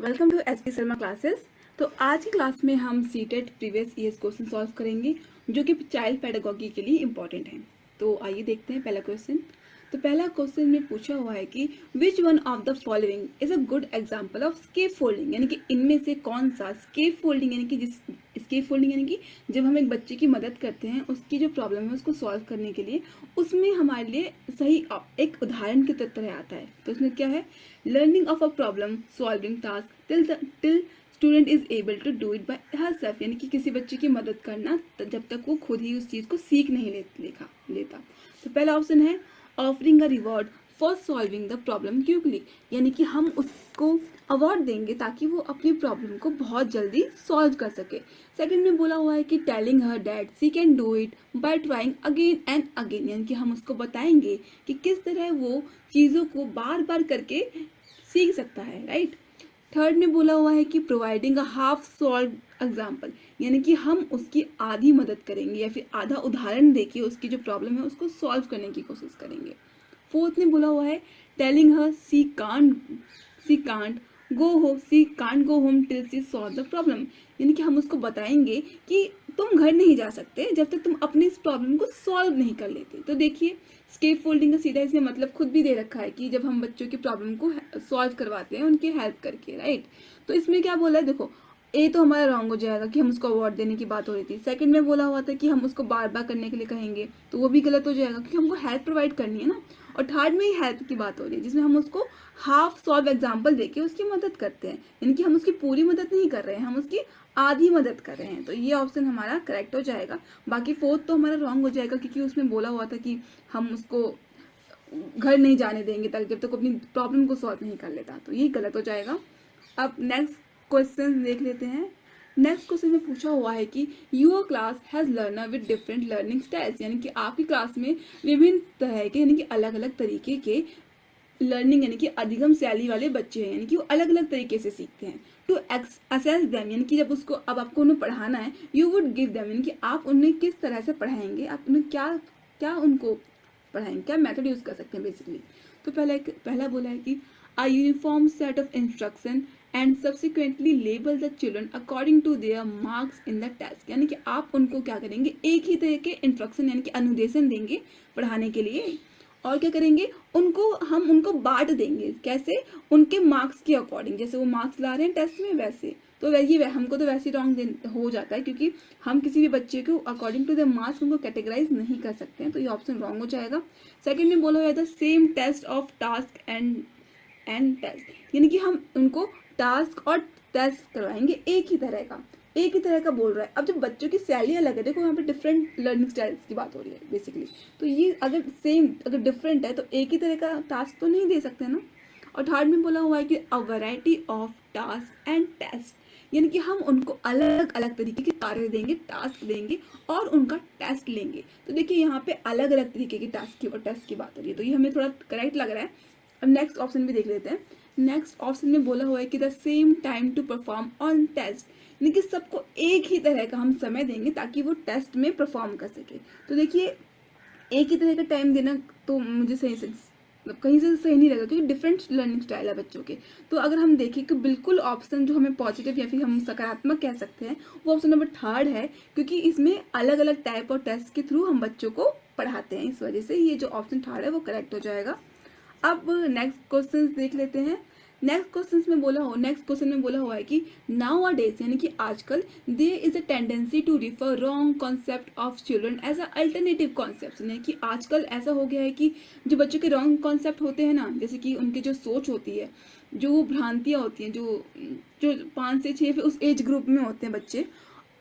Welcome to S P Sharma classes. तो आज की क्लास में हम CTET previous years question solve करेंगे जो कि चाइल्ड पेडागोगी के लिए इंपॉर्टेंट हैं। तो आइए देखते हैं पहला क्वेश्चन। तो पहला क्वेश्चन में पूछा हुआ है कि which one of the following is a good example of scaffolding, यानी कि इनमें से कौन सा स्केप फोल्डिंग, यानी कि जिस स्केप फोल्डिंग यानी कि जब हम एक बच्चे की मदद करते हैं उसकी जो प्रॉब्लम है उसको सॉल्व करने के लिए, उसमें हमारे लिए सही एक उदाहरण की तरह आता है। तो उसमें क्या है, learning of a problem solving task till student is able to do it by herself, यानी कि किसी बच्चे की मदद करना जब तक वो खुद ही उस चीज को सीख नहीं लेता। तो पहला ऑप्शन है offering a reward for solving the problem quickly, यानी कि हम उसको अवार्ड देंगे ताकि वो अपनी प्रॉब्लम को बहुत जल्दी सॉल्व कर सके। सेकंड में बोला हुआ है कि telling her that she can do it bye trying again and again, यानी कि हम उसको बताएंगे कि किस तरह वो चीज़ों को बार बार करके सीख सकता है, राइट। थर्ड में बोला हुआ है कि providing a half solve example, यानी कि हम उसकी आधी मदद करेंगे या फिर आधा उदाहरण देके उसकी जो प्रॉब्लम है उसको सॉल्व करने की कोशिश करेंगे। फोर्थ में बोला हुआ है telling her she can't go home till she solve the problem, यानी कि हम उसको बताएंगे कि तुम घर नहीं जा सकते जब तक तुम अपनी इस प्रॉब्लम को सॉल्व नहीं कर लेते। तो देखिए स्केप फोल्डिंग का सीधा इसमें मतलब खुद भी दे रखा है कि जब हम बच्चों की प्रॉब्लम को सॉल्व करवाते हैं उनकी हेल्प करके, राइट। तो इसमें क्या बोला है, देखो ए तो हमारा रॉन्ग हो जाएगा कि हम उसको अवार्ड देने की बात हो रही थी। सेकंड में बोला हुआ था कि हम उसको बार बार करने के लिए कहेंगे, तो वो भी गलत हो जाएगा क्योंकि हमको हेल्प प्रोवाइड करनी है ना। और थर्ड में ही हेल्प की बात हो रही है जिसमें हम उसको हाफ सॉल्व एग्जाम्पल देके उसकी मदद करते हैं, यानी कि हम उसकी पूरी मदद नहीं कर रहे हैं, हम उसकी आधी मदद कर रहे हैं। तो ये ऑप्शन हमारा करेक्ट हो जाएगा। बाकी फोर्थ तो हमारा रॉन्ग हो जाएगा क्योंकि उसमें बोला हुआ था कि हम उसको घर नहीं जाने देंगे तक जब तक अपनी प्रॉब्लम को सॉल्व नहीं कर लेता, तो ये गलत हो जाएगा। अब नेक्स्ट क्वेश्चन देख लेते हैं। नेक्स्ट क्वेश्चन में पूछा हुआ है कि your class has learner with different learning styles, यानी कि आपकी क्लास में विभिन्न तरह के यानी कि अलग अलग तरीके के लर्निंग यानी कि अधिगम शैली वाले बच्चे हैं, यानी कि वो अलग अलग तरीके से सीखते हैं। टू असेस देम, यानी कि जब उसको अब आपको उन्हें पढ़ाना है, यू वुड गिव देम, यानी कि आप उन्हें किस तरह से पढ़ाएंगे, आप उन्हें क्या क्या उनको पढ़ाएंगे, क्या मेथड यूज कर सकते हैं बेसिकली। तो पहला बोला है कि a uniform set of instruction and subsequently label the children according to their marks in the test, यानी कि आप उनको क्या करेंगे, एक ही तरह के इंस्ट्रक्शन यानी कि अनुदेशन देंगे पढ़ाने के लिए, और क्या करेंगे, हम उनको बांट देंगे, कैसे, उनके मार्क्स के अकॉर्डिंग, जैसे वो मार्क्स ला रहे हैं टेस्ट में वैसे। तो वही हमको तो वैसे रॉन्ग हो जाता है क्योंकि हम किसी भी बच्चे को अकॉर्डिंग टू द मार्क्स उनको कैटेगराइज नहीं कर सकते हैं, तो ये ऑप्शन रॉन्ग हो जाएगा। सेकंड में बोला हुआ था same test of task and test, यानी कि हम उनको टास्क और टेस्ट करवाएंगे एक ही तरह का बोल रहा है। अब जब बच्चों की शैली अलग है, देखो यहाँ पे डिफरेंट लर्निंग स्टाइल्स की बात हो रही है बेसिकली, तो ये अगर डिफरेंट है तो एक ही तरह का टास्क तो नहीं दे सकते ना। और थर्ड में बोला हुआ है कि a variety of task and test, यानी कि हम उनको अलग अलग तरीके के कार्य देंगे, टास्क देंगे और उनका टेस्ट लेंगे। तो देखिए यहाँ पे अलग अलग तरीके की टास्क की और टेस्ट की बात हो रही है, तो ये हमें थोड़ा करेक्ट लग रहा है। अब नेक्स्ट ऑप्शन भी देख लेते हैं। नेक्स्ट ऑप्शन में बोला हुआ है कि the same time to perform on test, यानी कि सबको एक ही तरह का हम समय देंगे ताकि वो टेस्ट में परफॉर्म कर सके। तो देखिए एक ही तरह का टाइम देना तो मुझे सही से कहीं से सही नहीं लगा क्योंकि डिफरेंट लर्निंग स्टाइल है बच्चों के। तो अगर हम देखें कि बिल्कुल ऑप्शन जो हमें पॉजिटिव या फिर हम सकारात्मक कह सकते हैं वो ऑप्शन नंबर थर्ड है, क्योंकि इसमें अलग अलग टाइप और टेस्ट के थ्रू हम बच्चों को पढ़ाते हैं, इस वजह से ये जो ऑप्शन थर्ड है वो करेक्ट हो जाएगा। अब नेक्स्ट क्वेश्चन देख लेते हैं। नेक्स्ट क्वेश्चन में बोला हुआ है कि नाउ अ डेज, यानी कि आजकल there is a tendency to refer wrong concept of children as a alternative concept, यानी कि आजकल ऐसा हो गया है कि जो बच्चों के रॉन्ग कॉन्सेप्ट होते हैं ना, जैसे कि उनकी जो सोच होती है, जो भ्रांतियाँ होती हैं, जो जो 5 से 6 उस एज ग्रुप में होते हैं बच्चे,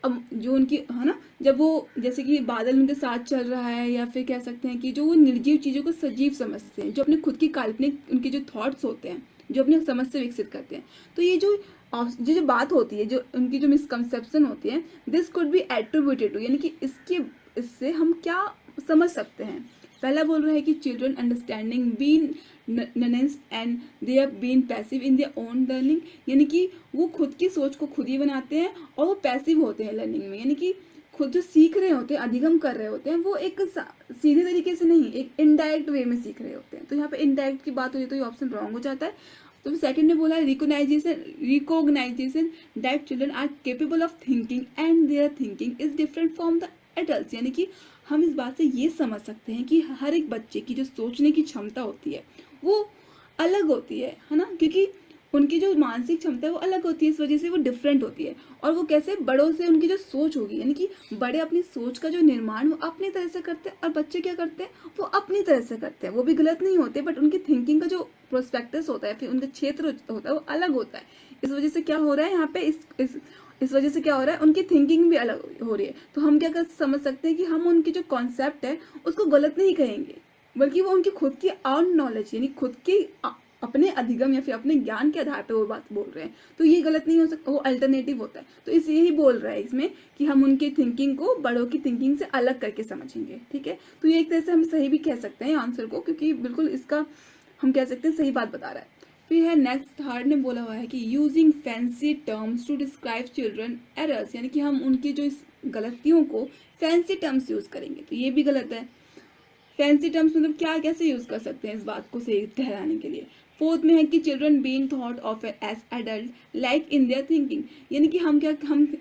अब जो उनकी है ना, जब वो जैसे कि बादल उनके साथ चल रहा है या फिर कह सकते हैं कि जो वो निर्जीव चीज़ों को सजीव समझते हैं, जो अपने खुद की काल्पनिक उनके जो थॉट्स होते हैं जो अपने समझ से विकसित करते हैं, तो ये जो बात होती है, जो उनकी जो मिसकंसेप्शन होती है, this could be attributed to, यानी कि इससे हम क्या समझ सकते हैं। पहला बोल रहा है कि children understanding been nuance and they have been passive in their own learning, यानी कि वो खुद की सोच को खुद ही बनाते हैं और वो पैसिव होते हैं लर्निंग में, यानी कि खुद जो सीख रहे होते हैं, अधिगम कर रहे होते हैं, वो एक सीधे तरीके से नहीं, एक इनडायरेक्ट वे में सीख रहे होते हैं। तो यहाँ पे इनडायरेक्ट की बात हो रही है तो ये ऑप्शन रॉन्ग हो जाता है। तो फिर सेकंड में बोला है recognization that children are capable of thinking and their thinking is different from the adult, यानी कि हम इस बात से ये समझ सकते हैं कि हर एक बच्चे की जो सोचने की क्षमता होती है वो अलग होती है ना, क्योंकि उनकी जो मानसिक क्षमता है वो अलग होती है, इस वजह से वो डिफरेंट होती है। और वो कैसे, बड़ों से उनकी जो सोच होगी, यानी कि बड़े अपनी सोच का जो निर्माण वो अपनी तरह से करते हैं और बच्चे क्या करते हैं वो अपनी तरह से करते हैं। वो भी गलत नहीं होते, बट उनकी थिंकिंग का जो प्रोस्पेक्टस होता है, फिर उनका क्षेत्र होता है वो अलग होता है। इस वजह से क्या हो रहा है यहाँ पे, इस वजह से क्या हो रहा है, उनकी थिंकिंग भी अलग हो रही है। तो हम क्या कर समझ सकते हैं कि हम उनकी जो कॉन्सेप्ट है उसको गलत नहीं कहेंगे, बल्कि वो उनकी खुद की ऑन नॉलेज, यानी खुद की अपने अधिगम या फिर अपने ज्ञान के आधार पे वो बात बोल रहे हैं, तो ये गलत नहीं हो सकता, वो अल्टरनेटिव होता है। तो इसलिए ही बोल रहा है इसमें कि हम उनकी थिंकिंग को बड़ों की थिंकिंग से अलग करके समझेंगे, ठीक है। तो ये एक तरह से हम सही भी कह सकते हैं आंसर को, क्योंकि बिल्कुल इसका हम कह सकते हैं सही बात बता रहा है। फिर है नेक्स्ट, थर्ड ने बोला हुआ है कि using fancy terms to describe children errors, यानी कि हम उनकी जो इस गलतियों को फैंसी टर्म्स यूज करेंगे, तो ये भी गलत है। फैंसी टर्म्स मतलब क्या, कैसे यूज कर सकते हैं इस बात को सही ठहराने के लिए। फोर्थ में है कि children being thought of as adult like in their thinking, यानी कि हम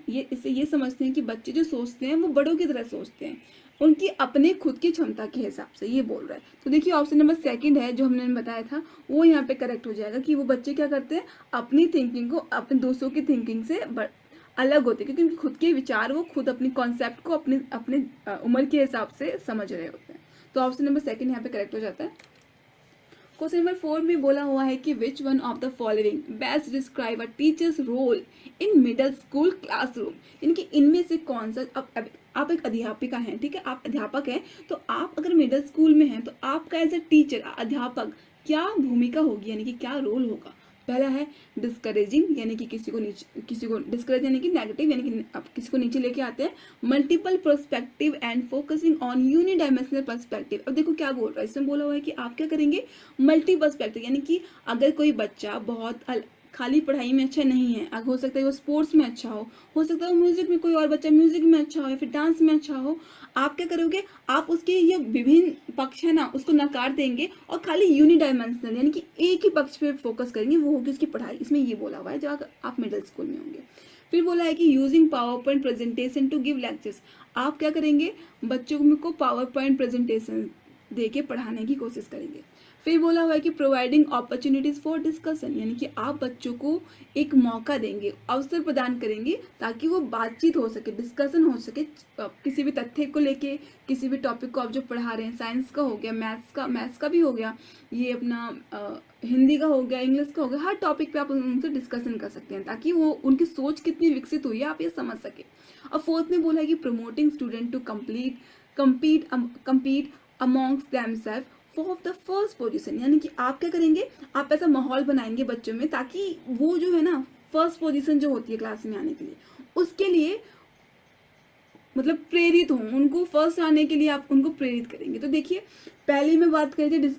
ये इससे ये समझते हैं कि बच्चे जो सोचते हैं वो बड़ों की तरह सोचते हैं, उनकी अपने खुद की क्षमता के हिसाब से, ये बोल रहा है। तो देखिए ऑप्शन नंबर सेकंड है जो हमने बताया था वो यहाँ पे करेक्ट हो जाएगा कि वो बच्चे क्या करते हैं, अपनी थिंकिंग को अपने दूसरों की थिंकिंग से अलग होते हैं, क्योंकि उनके खुद के विचार वो खुद अपनी कॉन्सेप्ट को अपने अपने उम्र के हिसाब से समझ रहे होते हैं। तो ऑप्शन नंबर सेकंड यहाँ पे करेक्ट हो जाता है। क्वेश्चन नंबर 4 में बोला हुआ है कि which one of the following best describe a teacher's role in middle school classroom, यानी कि इनमें से कौन सा, अब आप एक अध्यापिका हैं, ठीक है, आप अध्यापक हैं, तो आप अगर मिडिल स्कूल में हैं तो आपका एज ए टीचर अध्यापक क्या भूमिका होगी, यानी कि क्या रोल होगा। पहला है डिस्करेजिंग, यानी कि किसी को डिस्करेज यानी कि नेगेटिव, यानी कि आप किसी को नीचे लेके आते हैं। Multiple perspective and focusing on unidimensional perspective, अब देखो क्या बोल रहा है, इसमें बोला हुआ है कि आप क्या करेंगे, मल्टी पर्सपेक्टिव, यानी कि अगर कोई बच्चा बहुत खाली पढ़ाई में अच्छा नहीं है, हो सकता है वो स्पोर्ट्स में अच्छा हो सकता है वो म्यूजिक में, कोई और बच्चा म्यूजिक में अच्छा हो या फिर डांस में अच्छा हो, आप क्या करोगे, आप उसके ये विभिन्न पक्ष है ना उसको नकार देंगे और खाली यूनिडायमेंशनल यानी कि एक ही पक्ष पे फोकस करेंगे, वो होगी उसकी पढ़ाई। इसमें ये बोला हुआ है जब आप मिडिल स्कूल में होंगे। फिर बोला है कि using PowerPoint presentation to give lectures, आप क्या करेंगे, बच्चों को पावर पॉइंट प्रेजेंटेशन दे के पढ़ाने की कोशिश करेंगे। फिर बोला हुआ है कि प्रोवाइडिंग अपॉर्चुनिटीज फॉर डिस्कशन, यानी कि आप बच्चों को एक मौका देंगे, अवसर प्रदान करेंगे ताकि वो बातचीत हो सके, डिस्कशन हो सके, किसी भी तथ्य को लेके, किसी भी टॉपिक को आप जो पढ़ा रहे हैं, साइंस का हो गया, मैथ्स का भी हो गया, ये अपना हिंदी का हो गया, इंग्लिश का हो गया, हर टॉपिक पे आप उनसे डिस्कशन कर सकते हैं ताकि वो उनकी सोच कितनी विकसित हुई है आप ये समझ सके। और फोर्थ में बोला है कि promoting student to compete amongst themselves for the first position, यानी कि आप क्या करेंगे, आप ऐसा माहौल बनाएंगे बच्चों में ताकि वो जो है ना फर्स्ट पोजीशन जो होती है क्लास में आने के लिए, उसके लिए मतलब प्रेरित हों, उनको फर्स्ट आने के लिए आप उनको प्रेरित करेंगे। तो देखिए पहले में बात करें थे,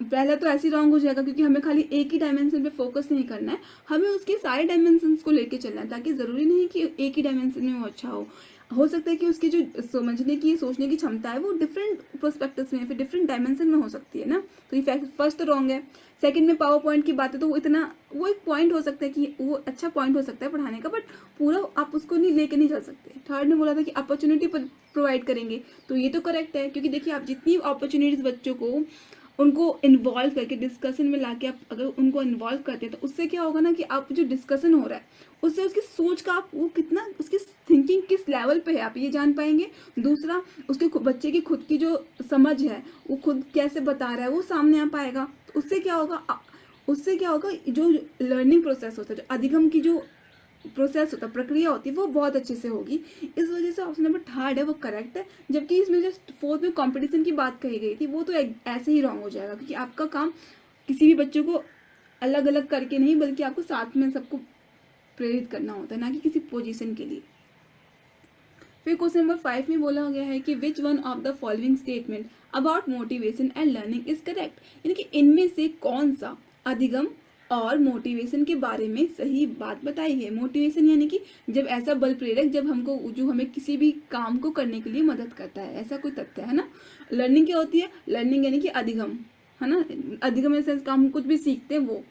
पहला तो ऐसे रॉन्ग हो जाएगा क्योंकि हमें खाली एक ही डायमेंशन पे फोकस नहीं करना है, हमें उसके सारे डायमेंशंस को लेके चलना है, ताकि जरूरी नहीं कि एक ही डायमेंशन में वो अच्छा हो सकता है कि उसकी जो समझने की सोचने की क्षमता है वो डिफरेंट प्रोस्पेक्टिव्स में फिर डिफरेंट डायमेंशन में हो सकती है ना। तो ये फर्स्ट तो रॉन्ग है। सेकंड में पावर पॉइंट की बात है तो वो एक पॉइंट हो सकता है कि वो अच्छा पॉइंट हो सकता है पढ़ाने का, बट पूरा आप उसको नहीं लेके नहीं चल सकते। थर्ड में बोला था कि अपॉर्चुनिटी प्रोवाइड करेंगे, तो ये तो करेक्ट है क्योंकि देखिए आप जितनी अपॉर्चुनिटीज बच्चों को उनको इन्वॉल्व करके डिस्कशन में लाके आप अगर उनको इन्वॉल्व करते हैं तो उससे क्या होगा ना कि आप जो डिस्कशन हो रहा है उससे उसकी सोच का आप वो कितना उसकी थिंकिंग किस लेवल पे है आप ये जान पाएंगे। दूसरा उसके बच्चे की खुद की जो समझ है वो खुद कैसे बता रहा है वो सामने आ पाएगा। तो उससे क्या होगा जो लर्निंग प्रोसेस होता है, जो अधिगम की जो प्रोसेस होता है, प्रक्रिया होती है, वो बहुत अच्छे से होगी। इस वजह से ऑप्शन नंबर थर्ड है वो करेक्ट है। जबकि इसमें जो फोर्थ में कंपटीशन की बात कही गई थी वो तो ऐसे ही रॉन्ग हो जाएगा क्योंकि आपका काम किसी भी बच्चों को अलग अलग करके नहीं बल्कि आपको साथ में सबको प्रेरित करना होता है, ना कि किसी पोजीशन के लिए। फिर क्वेश्चन नंबर 5 में बोला गया है कि which one of the following statement about motivation and learning is correct, यानी कि इनमें से कौन सा अधिगम और मोटिवेशन के बारे में सही बात बताई है। मोटिवेशन यानी कि जब ऐसा बल प्रेरक जब जो हमें किसी भी काम को करने के लिए मदद करता है, ऐसा कोई तथ्य है ना। लर्निंग क्या होती है, लर्निंग यानी कि अधिगम है ना, अधिगम ऐसे काम कुछ भी सीखते हैं वो।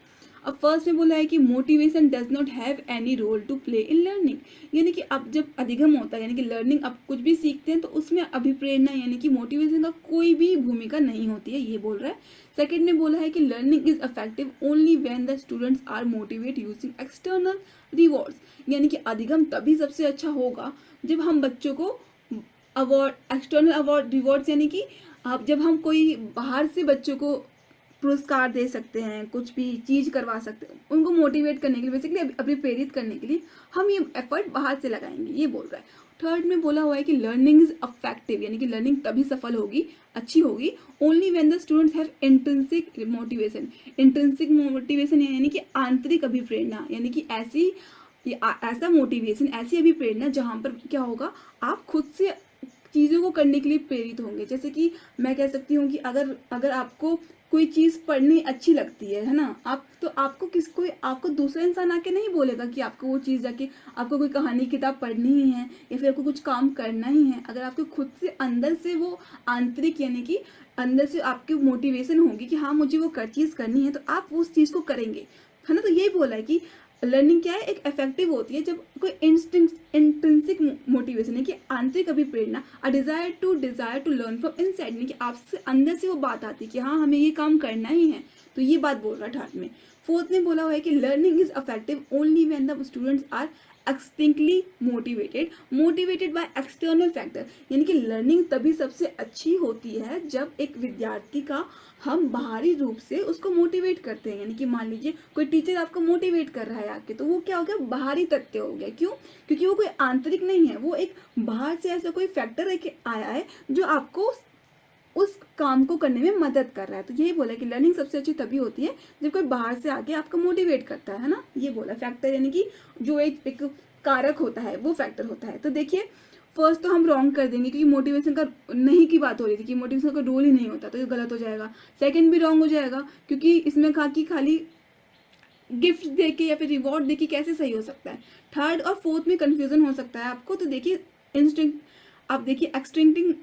अब फर्स्ट में बोला है कि motivation does not have any role to play in learning, यानी कि अब जब अधिगम होता है यानी कि लर्निंग, अब कुछ भी सीखते हैं तो उसमें अभिप्रेरणा यानी कि मोटिवेशन का कोई भी भूमिका नहीं होती है, ये बोल रहा है। सेकेंड में बोला है कि learning is effective only when the students are motivate using external rewards, यानी कि अधिगम तभी सबसे अच्छा होगा जब हम बच्चों को अवार्ड, एक्सटर्नल अवार्ड, रिवॉर्ड्स, यानी कि अब जब हम कोई बाहर से बच्चों को पुरस्कार दे सकते हैं, कुछ भी चीज करवा सकते हैं, उनको मोटिवेट करने के लिए, बेसिकली अभी प्रेरित करने के लिए हम ये एफर्ट बाहर से लगाएंगे, ये बोल रहा है। थर्ड में बोला हुआ है कि लर्निंग इज अफेक्टिव, यानी कि लर्निंग तभी सफल होगी, अच्छी होगी, only when the students have intrinsic motivation. Intrinsic motivation यानी कि आंतरिक अभिप्रेरणा, यानी कि ऐसा मोटिवेशन, ऐसी अभिप्रेरणा जहां पर क्या होगा, आप खुद से चीज़ों को करने के लिए प्रेरित होंगे। जैसे कि मैं कह सकती हूँ कि अगर आपको कोई चीज़ पढ़नी अच्छी लगती है ना, आपको दूसरा इंसान आके नहीं बोलेगा कि आपको वो चीज़ जाके, आपको कोई कहानी किताब पढ़नी ही है या फिर आपको कुछ काम करना ही है। अगर आपको खुद से अंदर से वो आंतरिक, यानी कि अंदर से आपकी मोटिवेशन होगी कि हाँ मुझे वो चीज़ करनी है, तो आप उस चीज़ को करेंगे, है ना। तो यही बोला है कि लर्निंग क्या है, एक इफेक्टिव होती है जब कोई इंट्रिंसिक मोटिवेशन है कि आंतरिक अभिप्रेरणा, a desire to learn from inside, यानी कि आपसे अंदर से वो बात आती है कि हाँ हमें ये काम करना ही है, तो ये बात बोल रहा है थर्ड में। फोर्थ में बोला हुआ है कि learning is effective only when the students are extinctly motivated by external factor, यानी कि लर्निंग तभी सबसे अच्छी होती है जब एक विद्यार्थी का हम बाहरी रूप से उसको मोटिवेट करते हैं। यानी कि मान लीजिए कोई टीचर आपको मोटिवेट कर रहा है आके, तो वो क्या हो गया, बाहरी तथ्य हो गया। क्यों? क्योंकि वो कोई आंतरिक नहीं है, वो एक बाहर से ऐसा कोई फैक्टर लेके आया है जो आपको उस काम को करने में मदद कर रहा है। तो यही बोला कि लर्निंग सबसे अच्छी तभी होती है जब कोई बाहर से आके आपको मोटिवेट करता है ना, ये बोला। फैक्टर यानी कि जो एक कारक होता है वो फैक्टर होता है। तो देखिए फर्स्ट तो हम रॉन्ग कर देंगे क्योंकि मोटिवेशन का नहीं की बात हो रही थी कि मोटिवेशन का रोल ही नहीं होता, तो ये गलत हो जाएगा। सेकंड भी रॉन्ग हो जाएगा क्योंकि इसमें कहा कि खाली गिफ्ट देके या फिर रिवॉर्ड देके कैसे सही हो सकता है। थर्ड और फोर्थ में कंफ्यूजन हो सकता है आपको। तो देखिए इंस्टिंक्ट, आप देखिए एक्सटिंक्टिंग,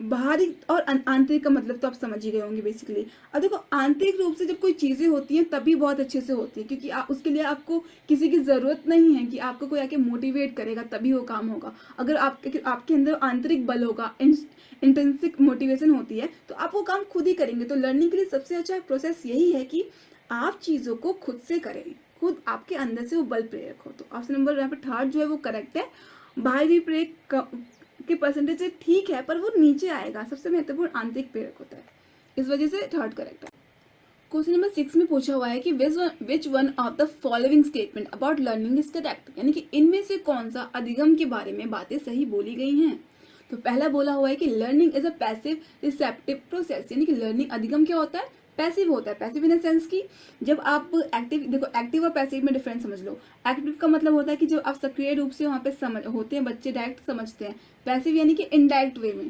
बाहरी और आंतरिक का मतलब तो आप समझ ही गए होंगे बेसिकली। अब देखो आंतरिक रूप से जब कोई चीजें होती हैं तभी बहुत अच्छे से होती है, क्योंकि उसके लिए आपको किसी की जरूरत नहीं है कि आपको कोई आके मोटिवेट करेगा तभी वो काम होगा। अगर आपके अंदर आंतरिक बल होगा, इंट्रिंसिक मोटिवेशन होती है, तो आप वो काम खुद ही करेंगे। तो लर्निंग के लिए सबसे अच्छा प्रोसेस यही है कि आप चीजों को खुद से करें, खुद आपके अंदर से वो बल प्रेरक हो। तो ऑप्शन नंबर यहाँ पे थर्ड जो है वो करेक्ट है। बाहरी प्रेरक के परसेंटेज से ठीक है पर वो नीचे आएगा, सबसे महत्वपूर्ण आंतरिक प्रेरक होता है, इस वजह से थर्ड करेक्ट है। क्वेश्चन नंबर 6 में पूछा हुआ है कि which one of the following statement about learning is correct, यानी कि इनमें से कौन सा अधिगम के बारे में बातें सही बोली गई हैं। तो पहला बोला हुआ है कि learning is a passive receptive process, यानी कि लर्निंग अधिगम क्या होता है, पैसिव होता है। पैसिव इन द सेंस की जब आप एक्टिव, देखो एक्टिव और पैसिव में डिफरेंस समझ लो। एक्टिव का मतलब होता है कि जब आप सक्रिय रूप से वहाँ पे समझ होते हैं, बच्चे डायरेक्ट समझते हैं। पैसिव यानी कि इनडायरेक्ट वे में,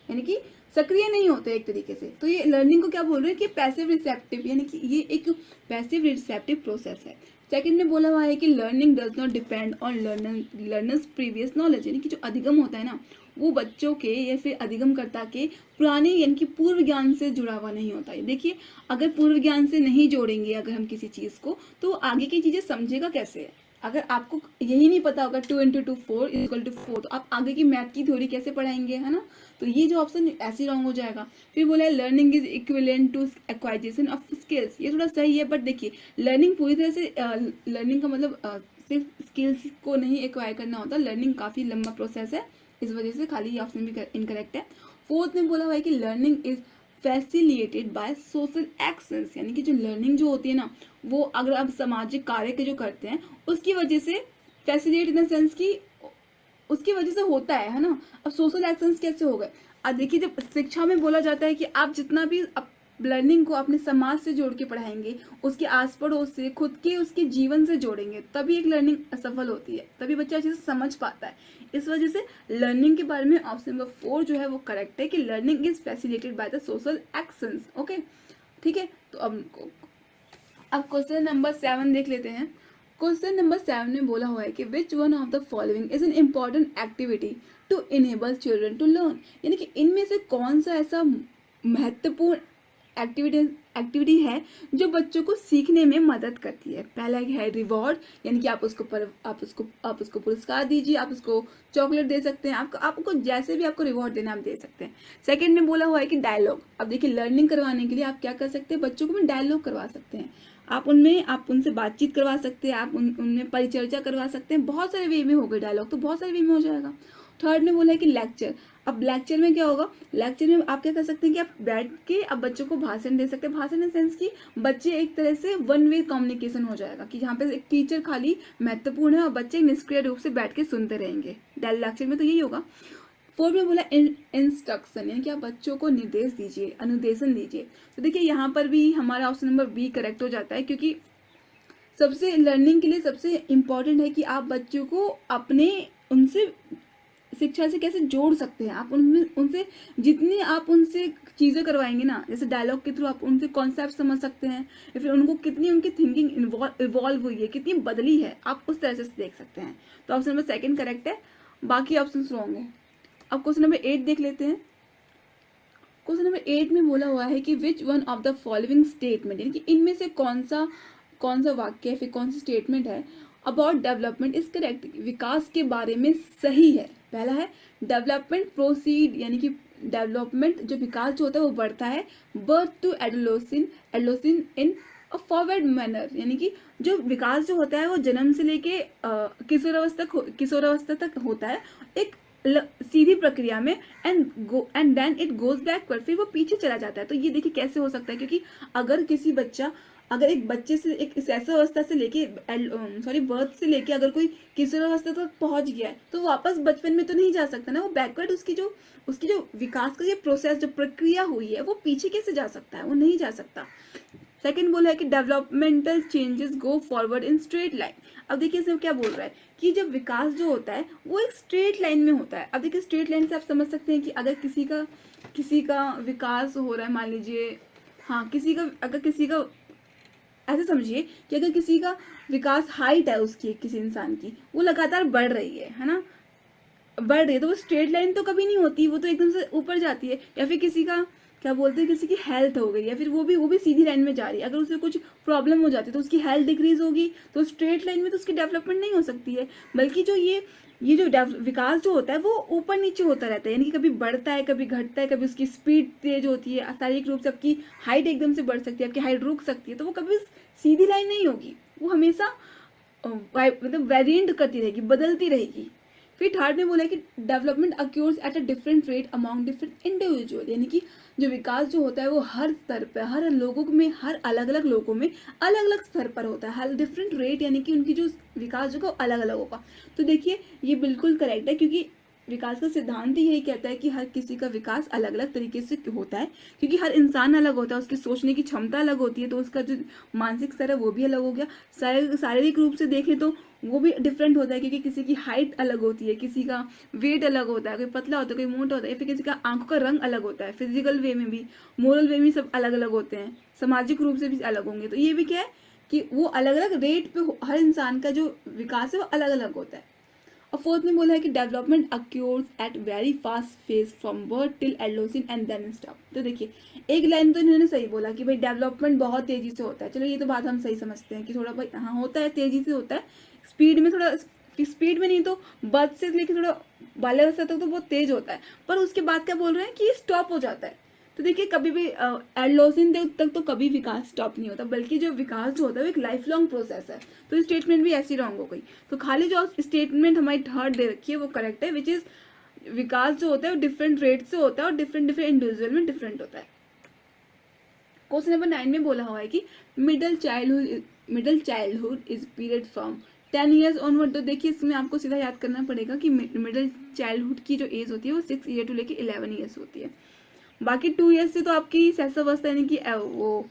यानी कि सक्रिय नहीं होते एक तरीके से। तो ये लर्निंग को क्या बोल रहे हैं कि पैसिव रिसेप्टिव, यानी कि ये एक पैसिव रिसेप्टिव प्रोसेस है। सेकंड में बोला हुआ है कि learning does not depend on learners previous knowledge, यानी कि जो अधिगम होता है ना वो बच्चों के या फिर अधिगमकर्ता के पुराने यानी कि पूर्व ज्ञान से जुड़ा हुआ नहीं होता है। देखिए अगर पूर्व ज्ञान से नहीं जोड़ेंगे अगर हम किसी चीज को, तो आगे की चीजें समझेगा कैसे है। अगर आपको यही नहीं पता होगा 2 × 2 4 = 4, तो आप आगे की मैथ की थ्योरी कैसे पढ़ाएंगे, है ना। तो ये जो ऑप्शन ऐसे रॉन्ग हो जाएगा। फिर बोला है learning is equivalent to acquisition of skills, ये थोड़ा सही है, बट देखिए लर्निंग पूरी तरह से लर्निंग का मतलब सिर्फ स्किल्स को नहीं एक्वायर करना होता, लर्निंग काफी लंबा प्रोसेस है, इस वजह से खाली ये ऑप्शन भी इनकरेक्ट है। फोर्थ में बोला हुआ है कि learning is facilitated by social actions, यानी कि जो लर्निंग जो होती है ना वो अगर आप सामाजिक कार्य के जो करते हैं उसकी वजह से, फैसिलिटेट इन द सेंस की उसकी वजह से होता है ना। अब सोशल एक्शंस कैसे हो गए, अब देखिए जब शिक्षा में बोला जाता है कि आप जितना भी लर्निंग को अपने समाज से जोड़ के पढ़ाएंगे, उसके आस पड़ोस से, खुद के उसके जीवन से जोड़ेंगे, तभी एक लर्निंग सफल होती है, तभी बच्चा अच्छे से समझ पाता है। इस वजह से लर्निंग के बारे में ऑप्शन नंबर 4 जो है वो करेक्ट है कि learning is facilitated by the social actions. Okay ठीक है, तो अब क्वेश्चन नंबर 7 देख लेते हैं। क्वेश्चन नंबर 7 में बोला हुआ है कि which one of the following is an important activity to enable children to learn, यानी कि इनमें से कौन सा ऐसा महत्वपूर्ण एक्टिविटी है जो बच्चों को सीखने में मदद करती है। पहला है रिवॉर्ड, यानी कि आप उसको पुरस्कार दीजिए, आप उसको चॉकलेट दे सकते हैं, आपको जैसे भी आपको रिवॉर्ड देना आप दे सकते हैं। सेकंड में बोला हुआ है कि डायलॉग। अब देखिए लर्निंग करवाने के लिए आप क्या कर सकते हैं, बच्चों को भी डायलॉग करवा सकते हैं। आप उनसे बातचीत करवा सकते हैं, आप उनमें परिचर्चा करवा सकते हैं। बहुत सारे वे में हो गए, डायलॉग तो बहुत सारे वे में हो जाएगा। थर्ड में बोला है कि लेक्चर। अब लेक्चर में क्या होगा, लेक्चर में आप क्या कर सकते हैं कि आप बैठ के आप बच्चों को भाषण दे सकते हैं। भाषण इन सेंस की बच्चे एक तरह से वन वे कम्युनिकेशन हो जाएगा, कि जहाँ पे एक टीचर खाली महत्वपूर्ण है और बच्चे निष्क्रिय रूप से बैठ के सुनते रहेंगे। लेक्चर में तो यही होगा। फोर्थ में बोला इंस्ट्रक्शन, यानी कि आप बच्चों को निर्देश दीजिए, अनुदेशन दीजिए। तो देखिए यहाँ पर भी हमारा ऑप्शन नंबर बी करेक्ट हो जाता है, क्योंकि सबसे लर्निंग के लिए सबसे इम्पोर्टेंट है कि आप बच्चों को अपने उनसे शिक्षा से कैसे जोड़ सकते हैं। आप उनसे जितनी आप उनसे चीज़ें करवाएंगे ना, जैसे डायलॉग के थ्रू आप उनसे कॉन्सेप्ट समझ सकते हैं, या फिर उनको कितनी उनकी थिंकिंग इवॉल्व हुई है, कितनी बदली है, आप उस तरह से देख सकते हैं। तो ऑप्शन नंबर सेकंड करेक्ट है, बाकी ऑप्शन रॉन्ग है। अब क्वेश्चन नंबर 8 देख लेते हैं। क्वेश्चन नंबर 8 में बोला हुआ है कि which one of the following statement, यानी कि इनमें से कौन सा वाक्य फिर कौन सी स्टेटमेंट है अबाउट डेवलपमेंट इज करेक्ट, विकास के बारे में सही है। पहला है डेवलपमेंट प्रोसीड, यानी कि डेवलपमेंट जो विकास जो होता है वो बढ़ता है birth to adolescence in a forward manner, यानी कि जो विकास जो होता है वो जन्म से लेके किशोरावस्था तक होता है एक सीधी प्रक्रिया में, and then it goes backward, फिर वो पीछे चला जाता है। तो ये देखिए कैसे हो सकता है, क्योंकि अगर एक बच्चे से एक ऐसा अवस्था से लेके बर्थ से लेके अगर कोई किशोर अवस्था तक पहुंच गया है तो वापस बचपन में तो नहीं जा सकता ना, वो बैकवर्ड उसकी जो विकास का जो प्रोसेस जो प्रक्रिया हुई है वो पीछे कैसे जा सकता है, वो नहीं जा सकता। सेकंड बोला है कि developmental changes go forward in straight line. अब देखिए इसमें क्या बोल रहा है कि जब विकास जो होता है वो एक स्ट्रेट लाइन में होता है। अब देखिए स्ट्रेट लाइन से आप समझ सकते हैं कि अगर किसी का विकास हो रहा है, मान लीजिए अगर किसी का ऐसे समझिए कि अगर किसी का विकास हाइट है उसकी, किसी इंसान की वो लगातार बढ़ रही है ना, बढ़ रही है, तो वो स्ट्रेट लाइन तो कभी नहीं होती, वो तो एकदम से ऊपर जाती है। या फिर किसी का क्या बोलते हैं, किसी की हेल्थ हो गई, या फिर वो भी सीधी लाइन में जा रही है, अगर उसे कुछ प्रॉब्लम हो जाती है तो उसकी हेल्थ डिक्रीज होगी, तो स्ट्रेट लाइन में तो उसकी डेवलपमेंट नहीं हो सकती है। बल्कि जो ये जो विकास जो होता है वो ऊपर नीचे होता रहता है, यानी कि कभी बढ़ता है, कभी घटता है, कभी उसकी स्पीड तेज होती है, शारीरिक रूप से आपकी हाइट एकदम से बढ़ सकती है, आपकी हाइट रुक सकती है, तो वो कभी सीधी लाइन नहीं होगी, वो हमेशा मतलब वेरिएंट करती रहेगी, बदलती रहेगी। फिर थर्ड में बोला कि development occurs at a different rate among different individual, यानी कि जो विकास जो होता है वो हर स्तर पर, हर लोगों में, हर अलग अलग लोगों में अलग अलग स्तर पर होता है, हर डिफरेंट रेट, यानी कि उनकी जो विकास जो अलग अलग होगा। तो देखिए ये बिल्कुल करेक्ट है, क्योंकि विकास का सिद्धांत ही यही कहता है कि हर किसी का विकास अलग अलग तरीके से होता है, क्योंकि हर इंसान अलग होता है, उसकी सोचने की क्षमता अलग होती है, तो उसका जो मानसिक स्तर है वो भी अलग हो गया। शारीरिक रूप से देखें तो वो भी डिफरेंट होता है, क्योंकि किसी की हाइट अलग होती है, किसी का वेट अलग होता है, कोई पतला होता है, कोई मोटा होता है, फिर किसी का आंखों का रंग अलग होता है, फिजिकल वे में भी, मोरल वे में सब अलग अलग होते हैं, सामाजिक रूप से भी अलग होंगे। तो ये भी क्या है कि वो अलग अलग रेट पे हर इंसान का जो विकास है वो अलग अलग होता है। और फोर्थ में बोला है कि development occurs at very fast phase from birth till adolescence and then stop. तो देखिए एक लाइन तो इन्होंने सही बोला कि भाई डेवलपमेंट बहुत तेजी से होता है, चलो ये तो बात हम सही समझते हैं कि थोड़ा भाई हाँ होता है, तेजी से होता है, स्पीड में थोड़ा, स्पीड में नहीं तो बर्थ से लेकर थोड़ा बाल्यावस्था तक तो बहुत तेज होता है, पर उसके बाद क्या बोल रहे हैं कि ये स्टॉप हो जाता है। तो देखिए कभी भी एडोलेसेंस तक तो कभी विकास स्टॉप नहीं होता, बल्कि जो विकास जो होता है वो एक लाइफ लॉन्ग प्रोसेस है। तो स्टेटमेंट भी ऐसी रॉन्ग हो गई। तो खाली जो स्टेटमेंट हमारी थर्ड दे रखी है वो करेक्ट है, विच इज विकास जो होता है वो डिफरेंट रेट से होता है और डिफरेंट इंडिविजुअल में डिफरेंट होता है। क्वेश्चन नंबर 9 में बोला हुआ है कि middle childhood is period from 10 years onward. तो देखिए इसमें आपको सीधा याद करना पड़ेगा कि मिडिल चाइल्डहुड की जो एज होती है वो 6 ईयर टू लेके 11 ईयर्स होती है। बाकी 2 ईयर्स से तो आपकी शैशवावस्था यानी कि वो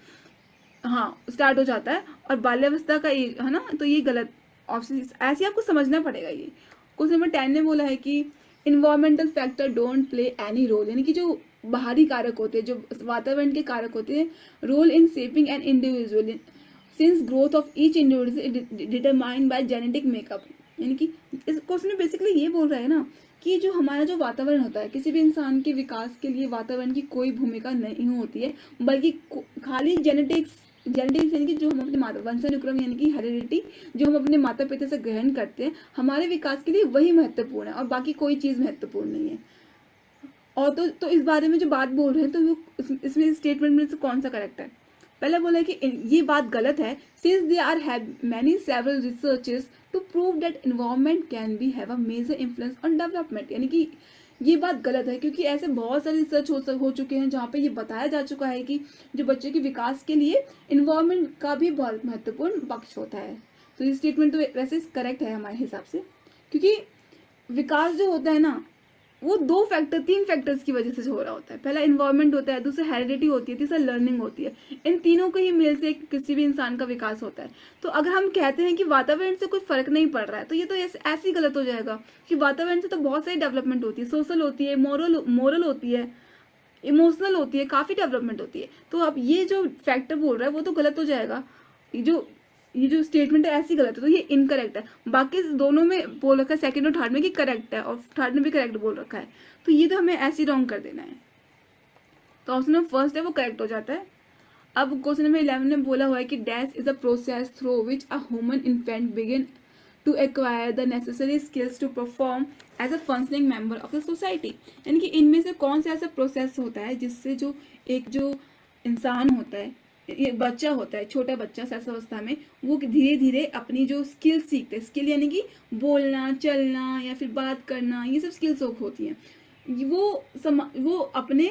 स्टार्ट हो जाता है, और बाल्यावस्था का एज है ना, तो ये गलत ऑप्शन, ऐसे आपको समझना पड़ेगा। ये क्वेश्चन नंबर 10 ने बोला है कि environmental factor don't play any role, यानी कि जो बाहरी कारक होते हैं, जो वातावरण के कारक होते हैं, role in shaping an individual since growth of each individual determined by genetic makeup. यानी कि इस क्वेश्चन में बेसिकली ये बोल रहा है ना कि जो हमारा जो वातावरण होता है, किसी भी इंसान के विकास के लिए वातावरण की कोई भूमिका नहीं होती है, बल्कि खाली जेनेटिक्स यानी कि जो हम अपने माता वंशानुक्रम यानी कि हेरिडिटी जो हम अपने माता पिता से ग्रहण करते हैं, हमारे विकास के लिए वही महत्वपूर्ण है और बाकी कोई चीज़ महत्वपूर्ण नहीं है। और तो इस बारे में जो बात बोल रहे हैं तो वो इसमें स्टेटमेंट में से कौन सा करेक्ट है? पहले बोला है कि ये बात गलत है, since they are have many several researches to prove that environment can be have a major influence on development. यानी कि ये बात गलत है क्योंकि ऐसे बहुत सारे रिसर्च हो चुके हैं जहाँ पे ये बताया जा चुका है कि जो बच्चे के विकास के लिए एनवायरनमेंट का भी बहुत महत्वपूर्ण पक्ष होता है। तो ये स्टेटमेंट तो वैसे करेक्ट है हमारे हिसाब से, क्योंकि विकास जो होता है ना वो तीन फैक्टर्स की वजह से हो रहा होता है। पहला एनवायरनमेंट होता है, दूसरा हेरिडिटी होती है, तीसरा लर्निंग होती है। इन तीनों के ही मेल से किसी भी इंसान का विकास होता है। तो अगर हम कहते हैं कि वातावरण से कोई फर्क नहीं पड़ रहा है तो ये तो ऐसे ही गलत हो जाएगा कि वातावरण से तो बहुत सारी डेवलपमेंट होती है, सोशल होती है, मोरल होती है, इमोशनल होती है, काफ़ी डेवलपमेंट होती है। तो अब ये जो फैक्टर बोल रहा है वो तो गलत हो जाएगा। ये जो स्टेटमेंट है ऐसी गलत है, तो ये इनकरेक्ट है। बाकी दोनों में बोल रखा है, सेकंड और थर्ड में कि करेक्ट है, और थर्ड में भी करेक्ट बोल रखा है, तो ये तो हमें ऐसे ही रॉन्ग कर देना है। तो ऑप्शन नंबर फर्स्ट है वो करेक्ट हो जाता है। अब क्वेश्चन नंबर 11 में बोला हुआ है कि dash is a process through which a human infant begin to acquire the necessary skills to perform as a functioning member of the society. यानी कि इनमें से कौन सा ऐसा प्रोसेस होता है जिससे जो इंसान होता है, ये बच्चा होता है, छोटा बच्चा शैशवावस्था में, वो धीरे धीरे अपनी जो स्किल सीखते हैं, स्किल यानी कि बोलना, चलना या फिर बात करना, ये सब स्किल्स होती हैं। वो अपने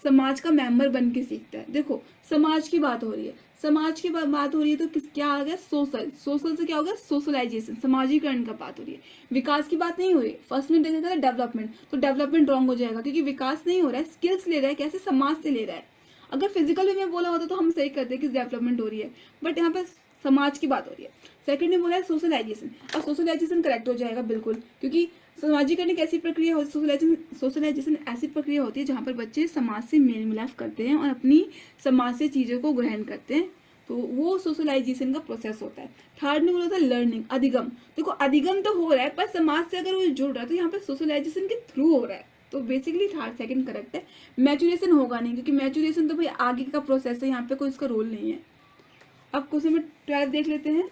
समाज का मेंबर बन के सीखता है। देखो समाज की बात हो रही है, तो क्या आ गया? सोशल से क्या हो गया? सोशलाइजेशन, समाजीकरण का बात हो रही है, विकास की बात नहीं हो रही है। फर्स्ट में देखा था डेवलपमेंट, तो डेवलपमेंट रॉन्ग हो जाएगा क्योंकि विकास नहीं हो रहा है, स्किल्स ले रहा है। कैसे? समाज से ले रहा है। अगर फिजिकल वे में बोला होता तो हम सही करते कि डेवलपमेंट हो रही है, बट यहाँ पे समाज की बात हो रही है। सेकंड में बोला है सोशलाइजेशन, और सोशलाइजेशन करेक्ट हो जाएगा बिल्कुल, क्योंकि सामाजिकरण एक ऐसी प्रक्रिया होती है, सोशलाइजेशन ऐसी प्रक्रिया होती है जहाँ पर बच्चे समाज से मेल मिलाप करते हैं और अपनी समाज से चीज़ों को ग्रहण करते हैं, तो वो सोशलाइजेशन का प्रोसेस होता है। थर्ड में बोला था लर्निंग, अधिगम। देखो अधिगम तो हो रहा है पर समाज से अगर वो जुड़ रहा है तो यहाँ पे सोशलाइजेशन के थ्रू हो रहा है, तो बेसिकली थर्ड सेकंड करेक्ट है। मैचुरेशन होगा नहीं क्योंकि मैचुरेशन तो भाई आगे का प्रोसेस है, यहाँ पे कोई इसका रोल नहीं है। अब क्वेश्चन नंबर 12 देख लेते हैं।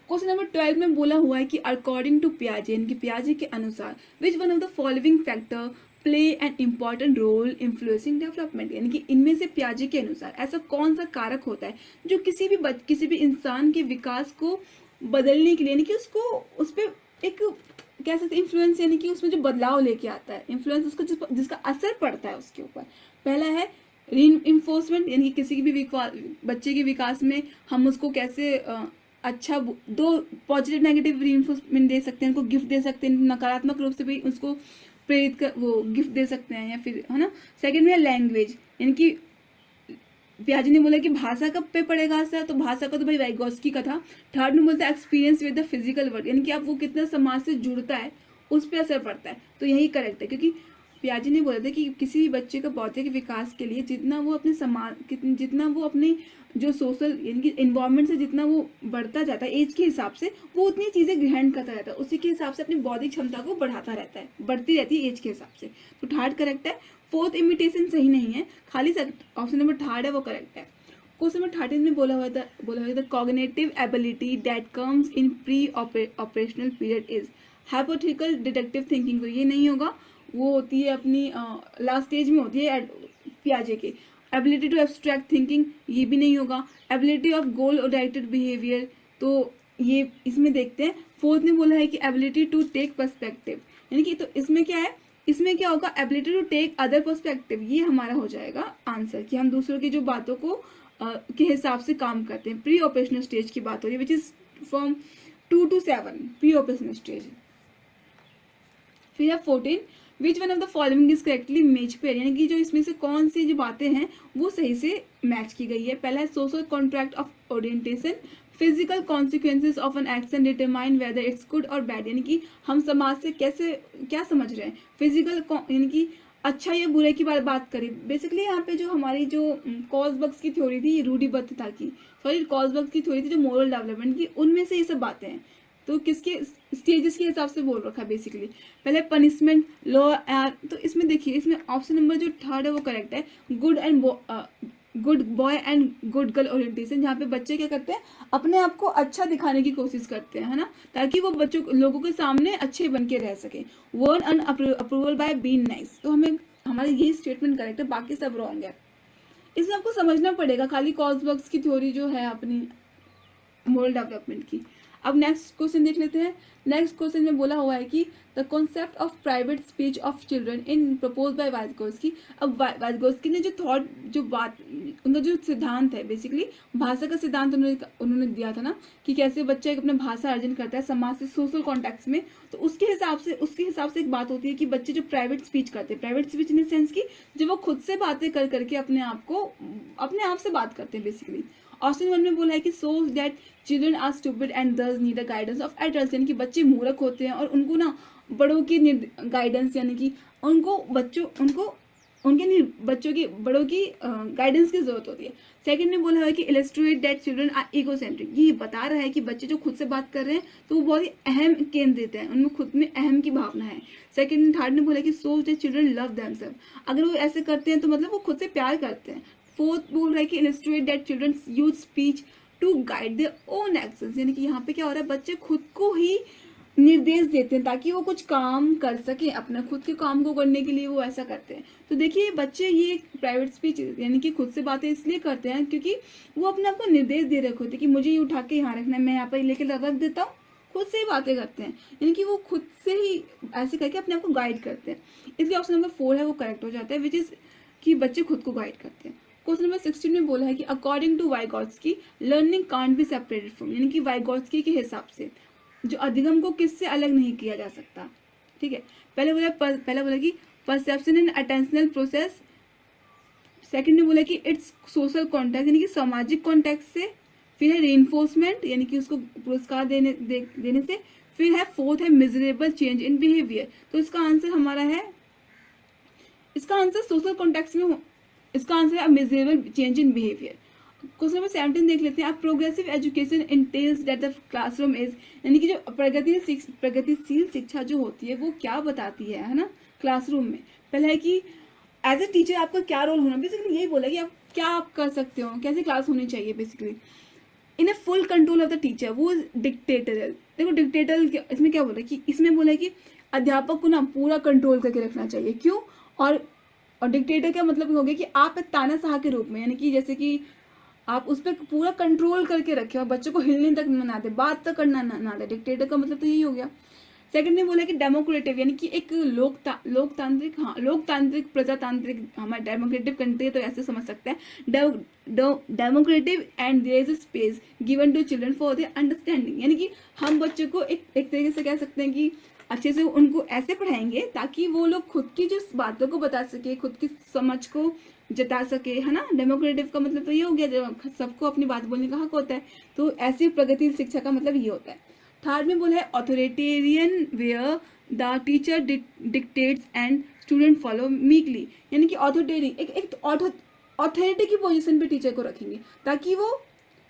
क्वेश्चन नंबर 12 में बोला हुआ है कि अकॉर्डिंग टू पियाजे, यानी कि पियाजे के अनुसार, which one of the following factor play an important role influencing development. यानी कि इनमें से पियाजे के अनुसार ऐसा कौन सा कारक होता है जो किसी भी इंसान के विकास को बदलने के लिए, यानी कि उसको उस पर एक कह सकते इन्फ्लुएंस, यानी कि उसमें जो बदलाव लेके आता है, इन्फ्लुएंस उसका जिसका असर पड़ता है उसके ऊपर। पहला है रीइंफोर्समेंट, यानी कि किसी भी बच्चे के विकास में हम उसको कैसे अच्छा, दो पॉजिटिव नेगेटिव रीइंफोर्समेंट दे सकते हैं, उनको गिफ्ट दे सकते हैं, नकारात्मक रूप से भी उसको प्रेरित कर वो गिफ्ट दे सकते हैं, या फिर है ना। सेकंड में है लैंग्वेज, यानी कि पियाजे ने बोला कि भाषा कब पे पड़ेगा असर, तो भाषा का तो भाई वाइगोस्की का था। थर्ड में बोलता है experience with the physical world, यानी कि आप वो कितना समाज से जुड़ता है उस पर असर पड़ता है, तो यही करेक्ट है। क्योंकि पियाजे ने बोला था कि किसी भी बच्चे का बौद्धिक विकास के लिए जितना वो अपने जो सोशल यानी कि एनवायरनमेंट से जितना वो बढ़ता जाता है एज के हिसाब से, वो उतनी चीज़ें ग्रहण करता रहता है, उसी के हिसाब से अपनी बौद्धिक क्षमता को बढ़ाता रहता है, बढ़ती रहती है एज के हिसाब से। तो थर्ड करेक्ट है। फोर्थ इमिटेशन सही नहीं है, खाली ऑप्शन नंबर थर्ड है वो करेक्ट है। क्वेश्चन नंबर 13 में बोला हुआ था cognitive ability that comes in pre operational period is hypothetical deductive thinking, तो ये नहीं होगा, वो होती है अपनी लास्ट स्टेज में होती है पियाजे के। एबिलिटी टू एब्स्ट्रैक्ट थिंकिंग, ये भी नहीं होगा। Ability of goal oriented behaviour, तो ये इसमें देखते हैं। फोर्थ ने बोला है कि एबिलिटी टू टेक पर्सपेक्टिव, यानी कि तो इसमें क्या है, इसमें क्या होगा, ability to take other perspective, ये हमारा हो जाएगा आंसर, कि हम दूसरों की जो बातों को के हिसाब से काम करते हैं। प्री ऑपरेशनल स्टेज की बात हो रही है, which is from 2 to 7 pre operational stage. फिर है 14, विच one of the following is correctly match pair, यानी कि जो इसमें से कौन सी जो बातें हैं वो सही से मैच की गई है। पहला है social contract of orientation, physical consequences of an action determine whether it's good और बैड, यानी कि हम समाज से कैसे क्या समझ रहे हैं। फिजिकल यानी कि अच्छा या बुरे की बात करें, बेसिकली यहाँ पे जो हमारी जो कॉल्सबर्ग की थ्योरी थी, रूढ़िबद्धता की, कॉल्सबर्ग की थ्योरी थी जो मोरल डेवलपमेंट की, उनमें से ये सब बातें हैं। तो किसके स्टेजेस के हिसाब से बोल रखा है बेसिकली। पहले पनिशमेंट, लॉ, तो इसमें देखिए, इसमें ऑप्शन नंबर जो थर्ड है वो करेक्ट है, good boy and good girl orientation, जहाँ पे बच्चे क्या करते हैं, अपने आप को अच्छा दिखाने की कोशिश करते हैं, है ना, ताकि वो बच्चों लोगों के सामने अच्छे बन के रह सके। वर्न अन अप्रूवल बाय बीइंग नाइस, तो हमें हमारा यही स्टेटमेंट करेक्ट है, बाकी सब रॉन्ग है। इसमें आपको समझना पड़ेगा खाली कॉल्सबर्ग्स की थ्योरी जो है अपनी मोरल डेवलपमेंट की। अब नेक्स्ट क्वेश्चन देख लेते हैं। नेक्स्ट क्वेश्चन में बोला हुआ है कि the concept of private speech of children in propose by Vygotsky. अब वाइगोत्स्की ने जो थॉट, जो बात, उनका जो सिद्धांत है बेसिकली भाषा का सिद्धांत उन्होंने दिया था ना, कि कैसे बच्चा एक अपना भाषा अर्जन करता है समाज से, सोशल कॉन्टेक्स्ट में। तो उसके हिसाब से एक बात होती है कि बच्चे जो प्राइवेट स्पीच करते हैं, private speech in the sense की जब वो खुद से बातें कर करके अपने आप से बात करते हैं बेसिकली। ऑप्शन 1 में बोला है कि shows that children are stupid and thus need the guidance of adults, यानी कि बच्चे मूर्ख होते हैं और उनको ना बड़ों की गाइडेंस, यानी कि बच्चों की बड़ों की गाइडेंस की जरूरत होती है। सेकंड में बोला है कि illustrate that children are egocentric, ये बता रहा है कि बच्चे जो खुद से बात कर रहे हैं तो वो बहुत ही अहम केंद्र देते हैं, उनमें खुद में अहम की भावना है। सेकंड थर्ड ने बोला कि सोच दैट चिल्ड्रन लव देमसेल्फ, अगर वो ऐसे करते हैं तो मतलब वो खुद से प्यार करते हैं। फोर्थ बोल रहा है कि illustrate that children use speech to guide their own actions, यानी कि यहाँ पे क्या हो रहा है, बच्चे खुद को ही निर्देश देते हैं ताकि वो कुछ काम कर सके, अपने खुद के काम को करने के लिए वो ऐसा करते हैं। तो देखिए बच्चे ये प्राइवेट स्पीच यानी कि खुद से बातें इसलिए करते हैं क्योंकि वो अपने आप को निर्देश दे रखे होते हैं कि मुझे ये उठा के यहाँ रखना है, मैं यहाँ पर लेके रख देता हूँ, खुद से ही बातें करते हैं, यानी कि वो खुद से ही ऐसे करके अपने आप को गाइड करते हैं। इसलिए ऑप्शन नंबर 4 है वो करेक्ट हो जाता है, विच इज कि बच्चे खुद को गाइड करते हैं। क्वेश्चन नंबर 16 में बोला है कि according to Vygotsky learning can't be separated from, यानी कि वाइगोत्स्की के हिसाब से जो अधिगम को किससे अलग नहीं किया जा सकता। ठीक है, पहले बोला कि perception and attentional process. Second में बोला कि इट्स सोशल कॉन्टेक्स्ट, यानी कि सामाजिक कॉन्टेक्स्ट से। फिर है रेनफोर्समेंट, यानी कि उसको पुरस्कार देने से। फिर है फोर्थ है मिजरेबल चेंज इन बिहेवियर। तो इसका आंसर हमारा है, इसका आंसर सोशल कॉन्टेक्स्ट में इसका आंसर है miserable change in behaviour. Question number 17 देख लेते हैं। आप progressive education entails that the classroom is, यानी कि जो प्रगतिशील शिक्षा जो होती है वो क्या बताती है ना क्लासरूम में। पहला है कि एज ए टीचर आपका क्या रोल होना, बेसिकली यही बोला कि आप क्या कर सकते हो, कैसे क्लास होनी चाहिए basically. In a full control of the teacher, वो डिक्टेटर। देखो डिक्टेटर इसमें क्या बोला है कि इसमें बोला है कि अध्यापक को ना पूरा कंट्रोल करके रखना चाहिए। क्यों? और डिक्टेटर का मतलब हो गया कि आप एक तानाशाह के रूप में, यानी कि जैसे कि आप उस पर पूरा कंट्रोल करके रखे और बच्चों को हिलने तक ना दे, बात तक करना ना दे। डिक्टेटर का मतलब तो यही हो गया। सेकंड ने बोला कि डेमोक्रेटिव, यानी कि एक लोकतांत्रिक प्रजातांत्रिक, हमारा डेमोक्रेटिव कंट्री तो ऐसे समझ सकते हैं, democratic and there is a space given to children for their understanding, यानी कि हम बच्चों को एक तरीके से कह सकते हैं कि अच्छे से उनको ऐसे पढ़ाएंगे ताकि वो लोग खुद की जो बातों को बता सके, खुद की समझ को जता सके, है ना। डेमोक्रेटिव का मतलब तो ये हो गया जब सबको अपनी बात बोलने का हक होता है, तो ऐसी प्रगतिशील शिक्षा का मतलब ये होता है। थर्ड में बोला है authoritarian where the teacher dictates and student follow meekly, यानी कि ऑथोरिटी की पोजीशन पे टीचर को रखेंगे ताकि वो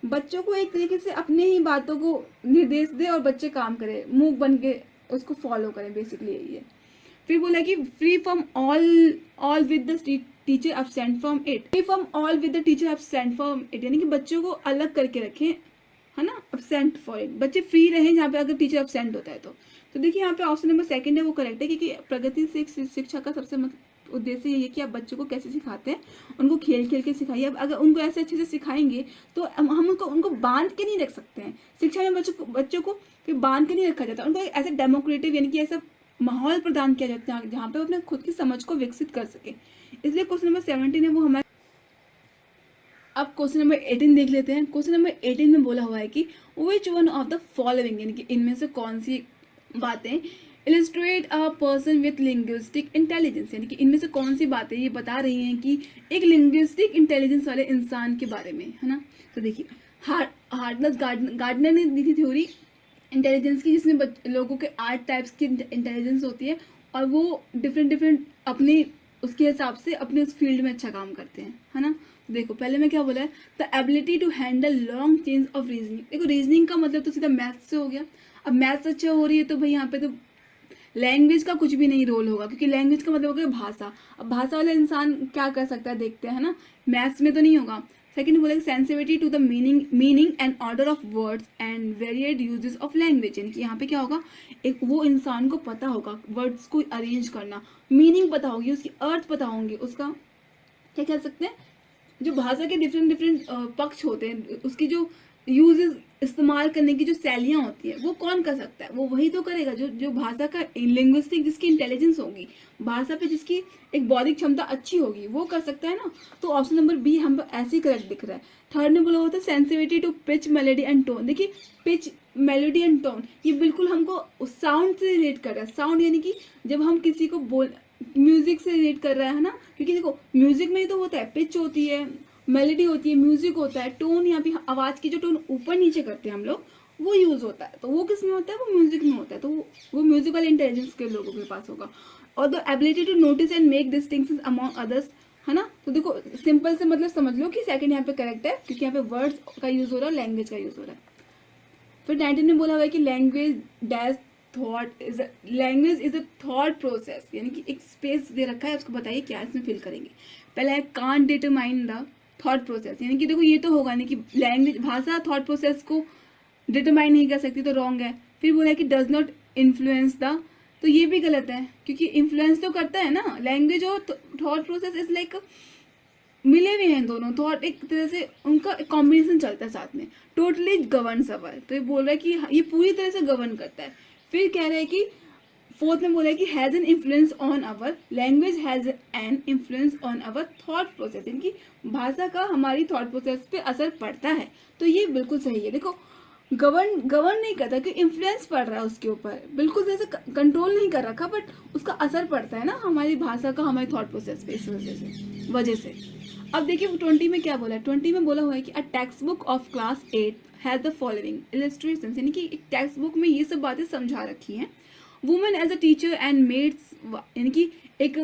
बच्चों को एक तरीके से अपने ही बातों को निर्देश दे और बच्चे काम करें, मूक बन के उसको फॉलो करें, बेसिकली यही है। फिर बोला कि free from all with the teacher absent from it, free from all with the teacher absent from it, यानी कि बच्चों को अलग करके रखें, है ना, एब्सेंट फॉर इट, बच्चे फ्री रहें जहाँ पे अगर टीचर एब्सेंट होता है तो देखिए यहाँ पे ऑप्शन नंबर 2 है वो करेक्ट है, क्योंकि प्रगतिशील शिक्षा का सबसे उद्देश्य ये है कि आप बच्चों को कैसे सिखाते हैं, उनको खेल खेल के सिखाइए। अब अगर उनको ऐसे अच्छे से सिखाएंगे तो हम उनको बांध के नहीं रख सकते हैं। शिक्षा में बच्चों को फिर बांध के नहीं रखा जाता, उनको ऐसे डेमोक्रेटिव यानी कि ऐसा माहौल प्रदान किया जाता है जहाँ पे वो अपने खुद की समझ को विकसित कर सके। इसलिए क्वेश्चन नंबर 17 है वो हमारे। अब क्वेश्चन नंबर 18 देख लेते हैं। क्वेश्चन नंबर 18 में बोला हुआ है कि which one of the following, यानी कि इनमें से कौन सी बातें illustrate a person with linguistic intelligence, यानी कि इनमें से कौन सी बातें ये बता रही हैं कि एक लिंग्विस्टिक इंटेलिजेंस वाले इंसान के बारे में, है ना। तो देखिए हार्टलेस गार्डनर ने दी थी थ्योरी इंटेलिजेंस की, जिसमें लोगों के 8 टाइप्स की इंटेलिजेंस होती है और वो डिफरेंट अपने उसके हिसाब से अपने उस फील्ड में अच्छा काम करते हैं, है ना। देखो पहले में क्या बोला है, the ability to handle long chains of reasoning. देखो रीजनिंग का मतलब तो सीधा मैथ से हो गया। अब मैथ्स अच्छा हो रही है तो भाई यहाँ पे तो लैंग्वेज का कुछ भी नहीं रोल होगा, क्योंकि लैंग्वेज का मतलब होगा भाषा। अब भाषा वाला इंसान क्या कर सकता है, देखते हैं ना, मैथ्स में तो नहीं होगा। सेकंड बोला sensitivity to the meaning and order of words and varied uses of language, यानी कि यहाँ पे क्या होगा, एक वो इंसान को पता होगा वर्ड्स को अरेंज करना, मीनिंग पता होगी, उसकी अर्थ पता होंगे, उसका क्या कह सकते हैं, जो भाषा के डिफरेंट डिफरेंट पक्ष होते हैं, उसकी जो यूजेस इस्तेमाल करने की जो शैलियाँ होती है, वो कौन कर सकता है, वो वही तो करेगा जो जो भाषा का लिंग्विस्टिक, जिसकी इंटेलिजेंस होगी, भाषा पे जिसकी एक बौद्धिक क्षमता अच्छी होगी, वो कर सकता है ना। तो ऑप्शन नंबर बी हम ऐसे ही करेक्ट दिख रहा है। थर्ड में बोला होता है sensitivity to pitch, melody and tone. देखिए पिच, मेलोडी एंड टोन, ये बिल्कुल हमको साउंड से रिलेट कर रहा है। साउंड यानी कि जब हम किसी को बोल, म्यूजिक से रिलेट कर रहा है ना, क्योंकि देखो म्यूजिक में ही तो होता है, पिच होती है, मेलोडी होती है, म्यूजिक होता है, टोन, यहाँ पे आवाज की जो टोन ऊपर नीचे करते हैं हम लोग, वो यूज होता है। तो वो किस में होता है, वो म्यूजिक में होता है। तो वो म्यूजिक वाले इंटेलिजेंस के लोगों के पास होगा। और the ability to notice and make distinctions among others, है ना। तो देखो सिंपल से मतलब समझ लो कि सेकंड यहाँ पे करेक्ट है, क्योंकि यहाँ पे वर्ड्स का यूज हो रहा है, लैंग्वेज का यूज हो रहा है। फिर 19 में बोला हुआ है कि language dash thought is language is a thought process, यानी कि एक स्पेस दे रखा है, उसको बताइए क्या इसमें फिल करेंगे। पहला है can't determine the thought process, यानी कि देखो ये तो होगा नहीं कि लैंग्वेज, भाषा थॉट प्रोसेस को डिटरमाइन नहीं कर सकती, तो रॉन्ग है। फिर बोला है कि डज नॉट इन्फ्लुएंस द, तो ये भी गलत है, क्योंकि इन्फ्लुएंस तो करता है ना, लैंग्वेज और थॉट प्रोसेस इज लाइक मिले हुए हैं दोनों, थॉट एक तरह से उनका कॉम्बिनेशन चलता है साथ में। टोटली गवर्न अवर, तो ये बोल रहा है कि ये पूरी तरह से गवर्न करता है। फिर कह रहे हैं कि फोर्थ में बोला है कि has an influence on our language, has an influence on our thought process, यानी कि भाषा का हमारी थॉट प्रोसेस पे असर पड़ता है। तो ये बिल्कुल सही है। देखो गवर्न नहीं करता, कि इन्फ्लुएंस पड़ रहा है उसके ऊपर, बिल्कुल जैसे कंट्रोल नहीं कर रखा, बट उसका असर पड़ता है ना हमारी भाषा का हमारी थॉट प्रोसेस पे, इस वजह से। अब देखिए 20 में क्या बोला है, 20 में बोला हुआ है कि a text book of class 8 has the following illustrations, यानी कि एक टेक्स्ट बुक में ये सब बातें समझा रखी हैं। Women as a teacher and maids, यानी कि एक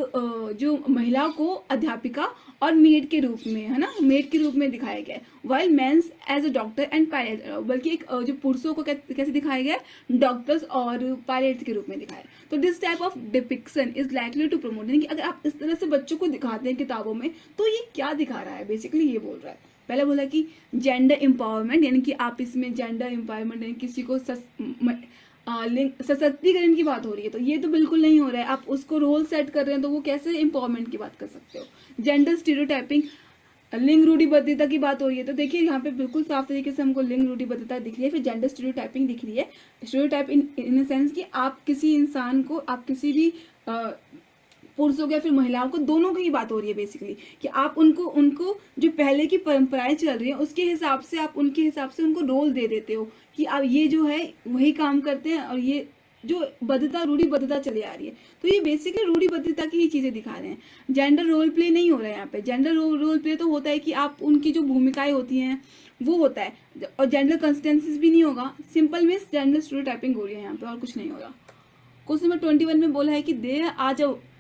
जो महिला को अध्यापिका और मेड के रूप में, है ना, मेड के रूप में दिखाया गया है। While mens as a doctor and pilot, बल्कि एक जो पुरुषों को कैसे दिखाया गया है, डॉक्टर्स और पायलट के रूप में दिखाया है। तो this type of depiction is likely to promote, यानी कि अगर आप इस तरह से बच्चों को दिखाते हैं किताबों में, तो ये क्या दिखा रहा है, बेसिकली ये बोल रहा है। पहले बोला कि जेंडर एम्पावरमेंट, यानी कि आप इसमें जेंडर एम्पावरमेंट, यानी किसी को सशक्तिकरण की बात हो रही है, तो ये तो बिल्कुल नहीं हो रहा है। आप उसको रोल सेट कर रहे हैं, तो वो कैसे एम्पावरमेंट की बात कर सकते हो। जेंडर स्टीरियोटाइपिंग, लिंग रूढ़िबद्धता की बात हो रही है, तो देखिए यहाँ पे बिल्कुल साफ तरीके से हमको लिंग रूढ़िबद्धता दिख रही है। फिर जेंडर स्टीरियोटाइपिंग दिख रही है, स्टीरियोटाइप इन सेंस कि आप किसी इंसान को, आप किसी भी पुरुषों या फिर महिलाओं को, दोनों की बात हो रही है बेसिकली, कि आप उनको जो पहले की परंपराएं चल रही हैं उसके हिसाब से, आप उनके हिसाब से उनको रोल दे देते हो कि आप ये जो है वही काम करते हैं, और ये जो बद्धता, रूढ़िबद्धता चली आ रही है, तो ये बेसिकली रूढ़िबद्धता की ही चीजें दिखा रहे हैं। जेंडर रोल प्ले नहीं हो रहा है यहाँ पे। जेंडर रोल प्ले तो होता है कि आप उनकी जो भूमिकाएं होती हैं वो होता है, और जेंडर कंसिस्टेंसीज भी नहीं होगा। सिंपल मीन्स जेंडर स्टीरियोटाइपिंग हो रही है यहाँ पे, और कुछ नहीं होगा। क्वेश्चन नंबर 21 में बोला है कि there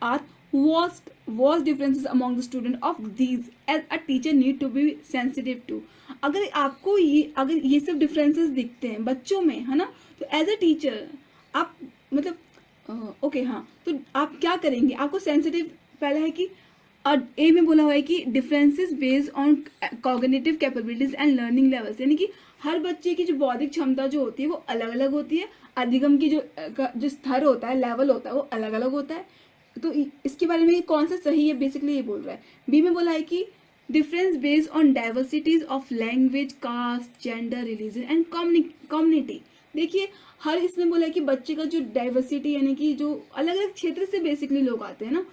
are vast differences among the student of these as a teacher need to be sensitive to। अगर आपको अगर ये सब डिफरेंसेस दिखते हैं बच्चों में, है ना, तो एज अ टीचर आप मतलब ओके हाँ, तो आप क्या करेंगे, आपको सेंसिटिव, पहला है कि ए में बोला हुआ है कि differences based on cognitive capabilities and learning levels, यानी कि हर बच्चे की जो बौद्धिक क्षमता जो होती है वो अलग अलग होती है, अधिगम की जो स्तर होता है, लेवल होता है, वो अलग अलग होता है। तो इसके बारे में कौन सा सही है, बेसिकली ये बोल रहा है। बी में बोला है कि difference based on diversities of language, caste, gender, religion and community. देखिए हर इसमें बोला है कि बच्चे का जो डाइवर्सिटी, यानी कि जो अलग अलग क्षेत्र से बेसिकली लोग आते हैं ना,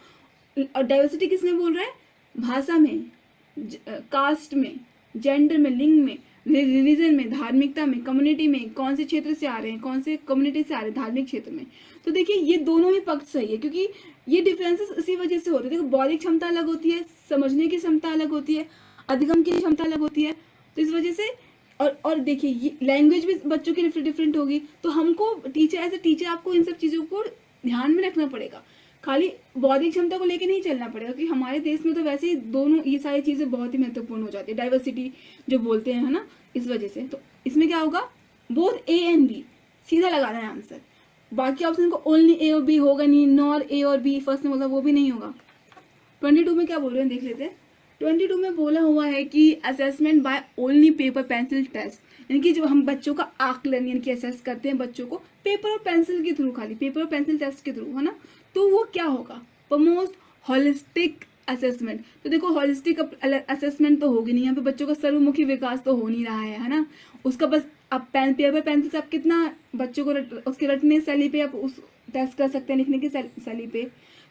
और डाइवर्सिटी किसमें बोल रहा है, भाषा में, कास्ट में, जेंडर में, लिंग में, रिलीजन में, धार्मिकता में, कम्युनिटी में, कौन से क्षेत्र से आ रहे हैं, कौन से कम्युनिटी से आ रहे हैं, धार्मिक क्षेत्र में। तो देखिए ये दोनों ही पक्ष सही है, क्योंकि ये डिफरेंसेस इसी वजह से होते हैं। देखो बौद्धिक क्षमता अलग होती है, समझने की क्षमता अलग होती है, अधिगम की क्षमता अलग होती है, तो इस वजह से और देखिए ये लैंग्वेज भी बच्चों की डिफरेंट होगी। तो हमको टीचर, एज ए टीचर आपको इन सब चीज़ों को ध्यान में रखना पड़ेगा, खाली बौद्धिक क्षमता को लेके नहीं चलना पड़ेगा, क्योंकि हमारे देश में तो वैसे ही दोनों ये सारी चीज़ें बहुत ही महत्वपूर्ण हो जाती है, डाइवर्सिटी जो बोलते हैं, है ना, इस वजह से। तो इसमें क्या होगा, बोथ ए एंड बी सीधा लगा देना आंसर। बाकी ऑप्शन को ओनली ए और बी होगा नहीं, नॉर ए और बी फर्स्ट में बोला वो भी नहीं होगा। 22 में क्या बोल रहे हैं देख लेते हैं। 22 में बोला हुआ है कि assessment by only paper pencil test, यानी कि जो हम बच्चों का आकलन यानी कि असेस करते हैं बच्चों को पेपर और पेंसिल के थ्रू, खाली पेपर और पेंसिल टेस्ट के थ्रू, है ना। तो वो क्या होगा, प्रमोस्ट होलिस्टिक असेसमेंट। तो देखो होलिस्टिक असेसमेंट तो होगी नहीं, यहाँ पे बच्चों का सर्वमुखी विकास तो हो नहीं रहा है ना। उसका बस आप पेपर पेंसिल से आप कितना बच्चों को उसके रटने शैली पे आप उस टेस्ट कर सकते हैं, लिखने की शैली पे।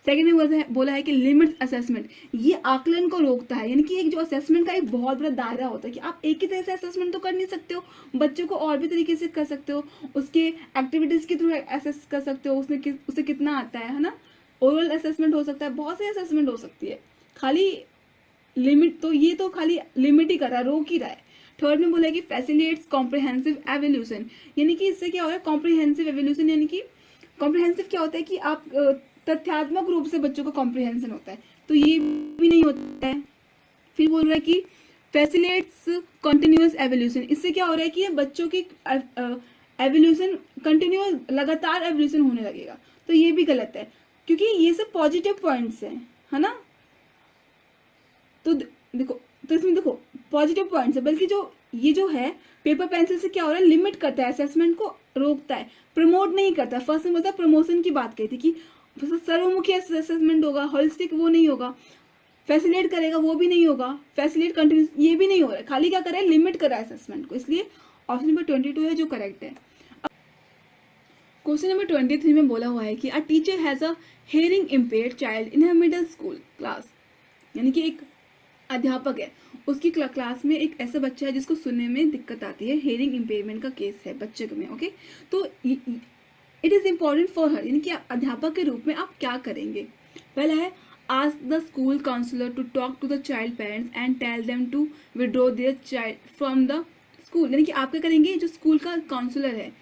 सेकेंड में बोला है कि लिमिट असेसमेंट, ये आकलन को रोकता है, यानी कि एक जो असेसमेंट का एक बहुत बड़ा दायरा होता है कि आप एक ही तरह से असेसमेंट तो कर नहीं सकते हो, बच्चों को और भी तरीके से कर सकते हो, उसके एक्टिविटीज के थ्रू असेस कर सकते हो उसे कितना आता है ना। ओरल असेसमेंट हो सकता है, बहुत से असेसमेंट हो सकती है, खाली लिमिट तो ये तो खाली लिमिट ही कर रहा है, रोक ही रहा है। थर्ड में बोला है कि फैसिलिटेट्स कॉम्प्रिहेंसिव एवोल्यूशन, यानी कि इससे क्या हो रहा है कॉम्प्रिहेंसिव एवोल्यूशन, यानी कि कॉम्प्रिहेंसिव क्या होता है कि आप तथ्यात्मक रूप से बच्चों का कॉम्प्रिहेंशन होता है, तो ये भी नहीं होता है। फिर बोल रहा है कि फैसिलिटेट्स कंटिन्यूअस एवोल्यूशन, इससे क्या हो रहा है कि बच्चों की एवोल्यूशन कंटिन्यूअस लगातार एवोल्यूशन होने लगेगा, तो ये भी गलत है क्योंकि ये सब पॉजिटिव पॉइंट्स हैं, है ना। तो देखो, तो इसमें देखो पॉजिटिव पॉइंट्स है, बल्कि जो ये जो है पेपर पेंसिल से क्या हो रहा है, लिमिट करता है, असेसमेंट को रोकता है, प्रमोट नहीं करता। फर्स्ट में बोलता है प्रमोशन की बात कही थी कि सर्वमुखी असेसमेंट होगा, होलिस्टिक वो नहीं होगा, फैसिलिटेट करेगा वो भी नहीं होगा, फैसिलिटेट कंटिन्यूस ये भी नहीं हो रहा है, खाली क्या कर रहा है लिमिट कर रहा है असेसमेंट को, इसलिए ऑप्शन नंबर 22 है जो करेक्ट है। क्वेश्चन नंबर 23 में बोला हुआ है कि a teacher has a hearing impaired child in a middle school class, यानी कि एक अध्यापक है, उसकी क्लास में एक ऐसा बच्चा है जिसको सुनने में दिक्कत आती है, हियरिंग इम्पेयरमेंट का केस है बच्चे में, ओके। तो it is important for her, यानी कि अध्यापक के रूप में आप क्या करेंगे। पहला है ask the school counsellor to talk to the child parents and tell them to withdraw their child from the school, यानी कि आप क्या करेंगे, जो स्कूल का काउंसलर है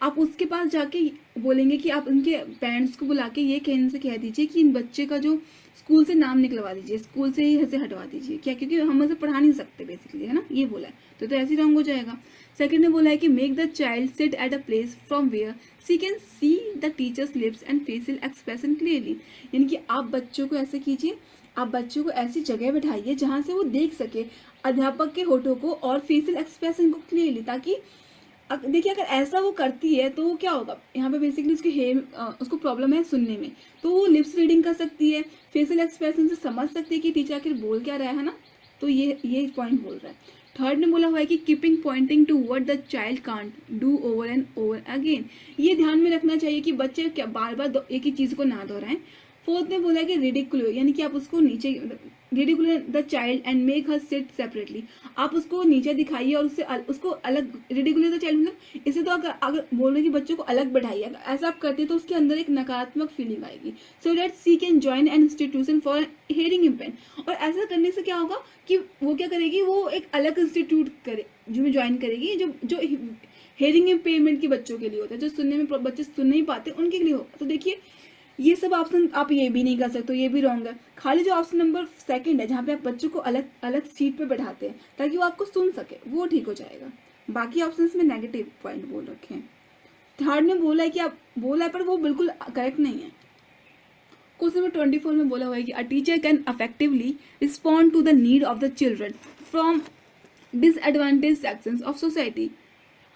आप उसके पास जाके बोलेंगे कि आप उनके पेरेंट्स को बुला के ये कहने से कह दीजिए कि इन बच्चे का जो स्कूल से नाम निकलवा दीजिए, स्कूल से ही ऐसे हटवा दीजिए, क्या, क्योंकि हम ऐसे पढ़ा नहीं सकते बेसिकली, है ना, ये बोला है, तो ऐसे रॉन्ग हो जाएगा। सेकंड ने बोला है कि make the child sit at a place from where she can see the teacher's lips and facial expression clearly, यानी कि आप बच्चों को ऐसे कीजिए, आप बच्चों को ऐसी जगह बैठाइए जहाँ से वो देख सके अध्यापक के होठों को और फेशियल एक्सप्रेशन को क्लियरली, ताकि देखिए अगर ऐसा वो करती है तो वो क्या होगा, यहाँ पे बेसिकली उसको प्रॉब्लम है सुनने में, तो वो लिप्स रीडिंग कर सकती है, फेशियल एक्सप्रेशन से समझ सकती है कि टीचर आखिर बोल क्या रहा है ना, तो ये पॉइंट बोल रहा है। थर्ड ने बोला हुआ है कि keeping pointing to what the child can't do over and over again, ये ध्यान में रखना चाहिए कि बच्चे क्या बार बार एक ही चीज को ना दोहराएं। फोर्थ ने बोला है कि रिडिकुलो, यानी कि आप उसको नीचे ridicule the child and make her sit separately, आप उसको नीचे दिखाइए और उसको अलग, रिडिकुलो द चाइल्ड मतलब इसे तो अगर बोल रहे कि बच्चों को अलग बैठाइए, अगर ऐसा आप करते तो उसके अंदर एक नकारात्मक फीलिंग आएगी। So that she can join an institution for hearing impaired, और ऐसा करने से क्या होगा कि वो क्या करेगी, वो एक अलग इंस्टीट्यूट करे जो ज्वाइन करेगी, जो हियरिंग इम्पेयरमेंट के बच्चों के लिए होता है, जो सुनने में बच्चे सुन नहीं पाते उनके लिए होगा। तो देखिए ये सब ऑप्शन आप ये भी नहीं कर सकते, ये भी रॉन्ग है, खाली जो ऑप्शन नंबर सेकंड है जहाँ पे आप बच्चों को अलग अलग सीट पे बैठाते हैं ताकि वो आपको सुन सके, वो ठीक हो जाएगा। बाकी ऑप्शंस में नेगेटिव पॉइंट बोल रखे हैं। थर्ड ने बोला है कि आप बोला है पर वो बिल्कुल करेक्ट नहीं है। क्वेश्चन नंबर 24 में बोला हुआ है कि a teacher can effectively respond to the need of the children from disadvantage sections of society,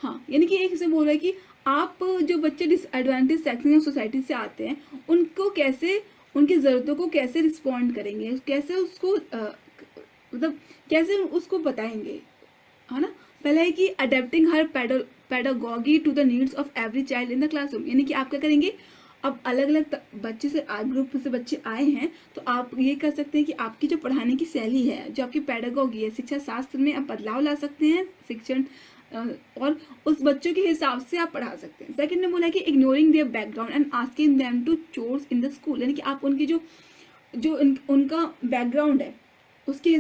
हाँ, यानी कि एक से बोल रहा है कि आप जो बच्चे डिसएडवांटेज सेक्शन ऑफ सोसाइटी से आते हैं उनको कैसे, उनकी ज़रूरतों को कैसे रिस्पॉन्ड करेंगे, कैसे उसको मतलब कैसे उसको बताएंगे, है ना। पहला है कि adapting her pedagogy to the needs of every child in the classroom, यानी कि आप क्या करेंगे, अब अलग अलग बच्चे से ग्रुप से बच्चे आए हैं तो आप ये कर सकते हैं कि आपकी जो पढ़ाने की शैली है, जो आपकी पेडागॉगी है, शिक्षा शास्त्र में आप बदलाव ला सकते हैं, शिक्षण और उस बच्चों के हिसाब से आप पढ़ा सकते हैं। सेकंड ने बोला कि ignoring their background and asking them to chores in the school, यानी कि आप उनकी जो उनका बैकग्राउंड है उसके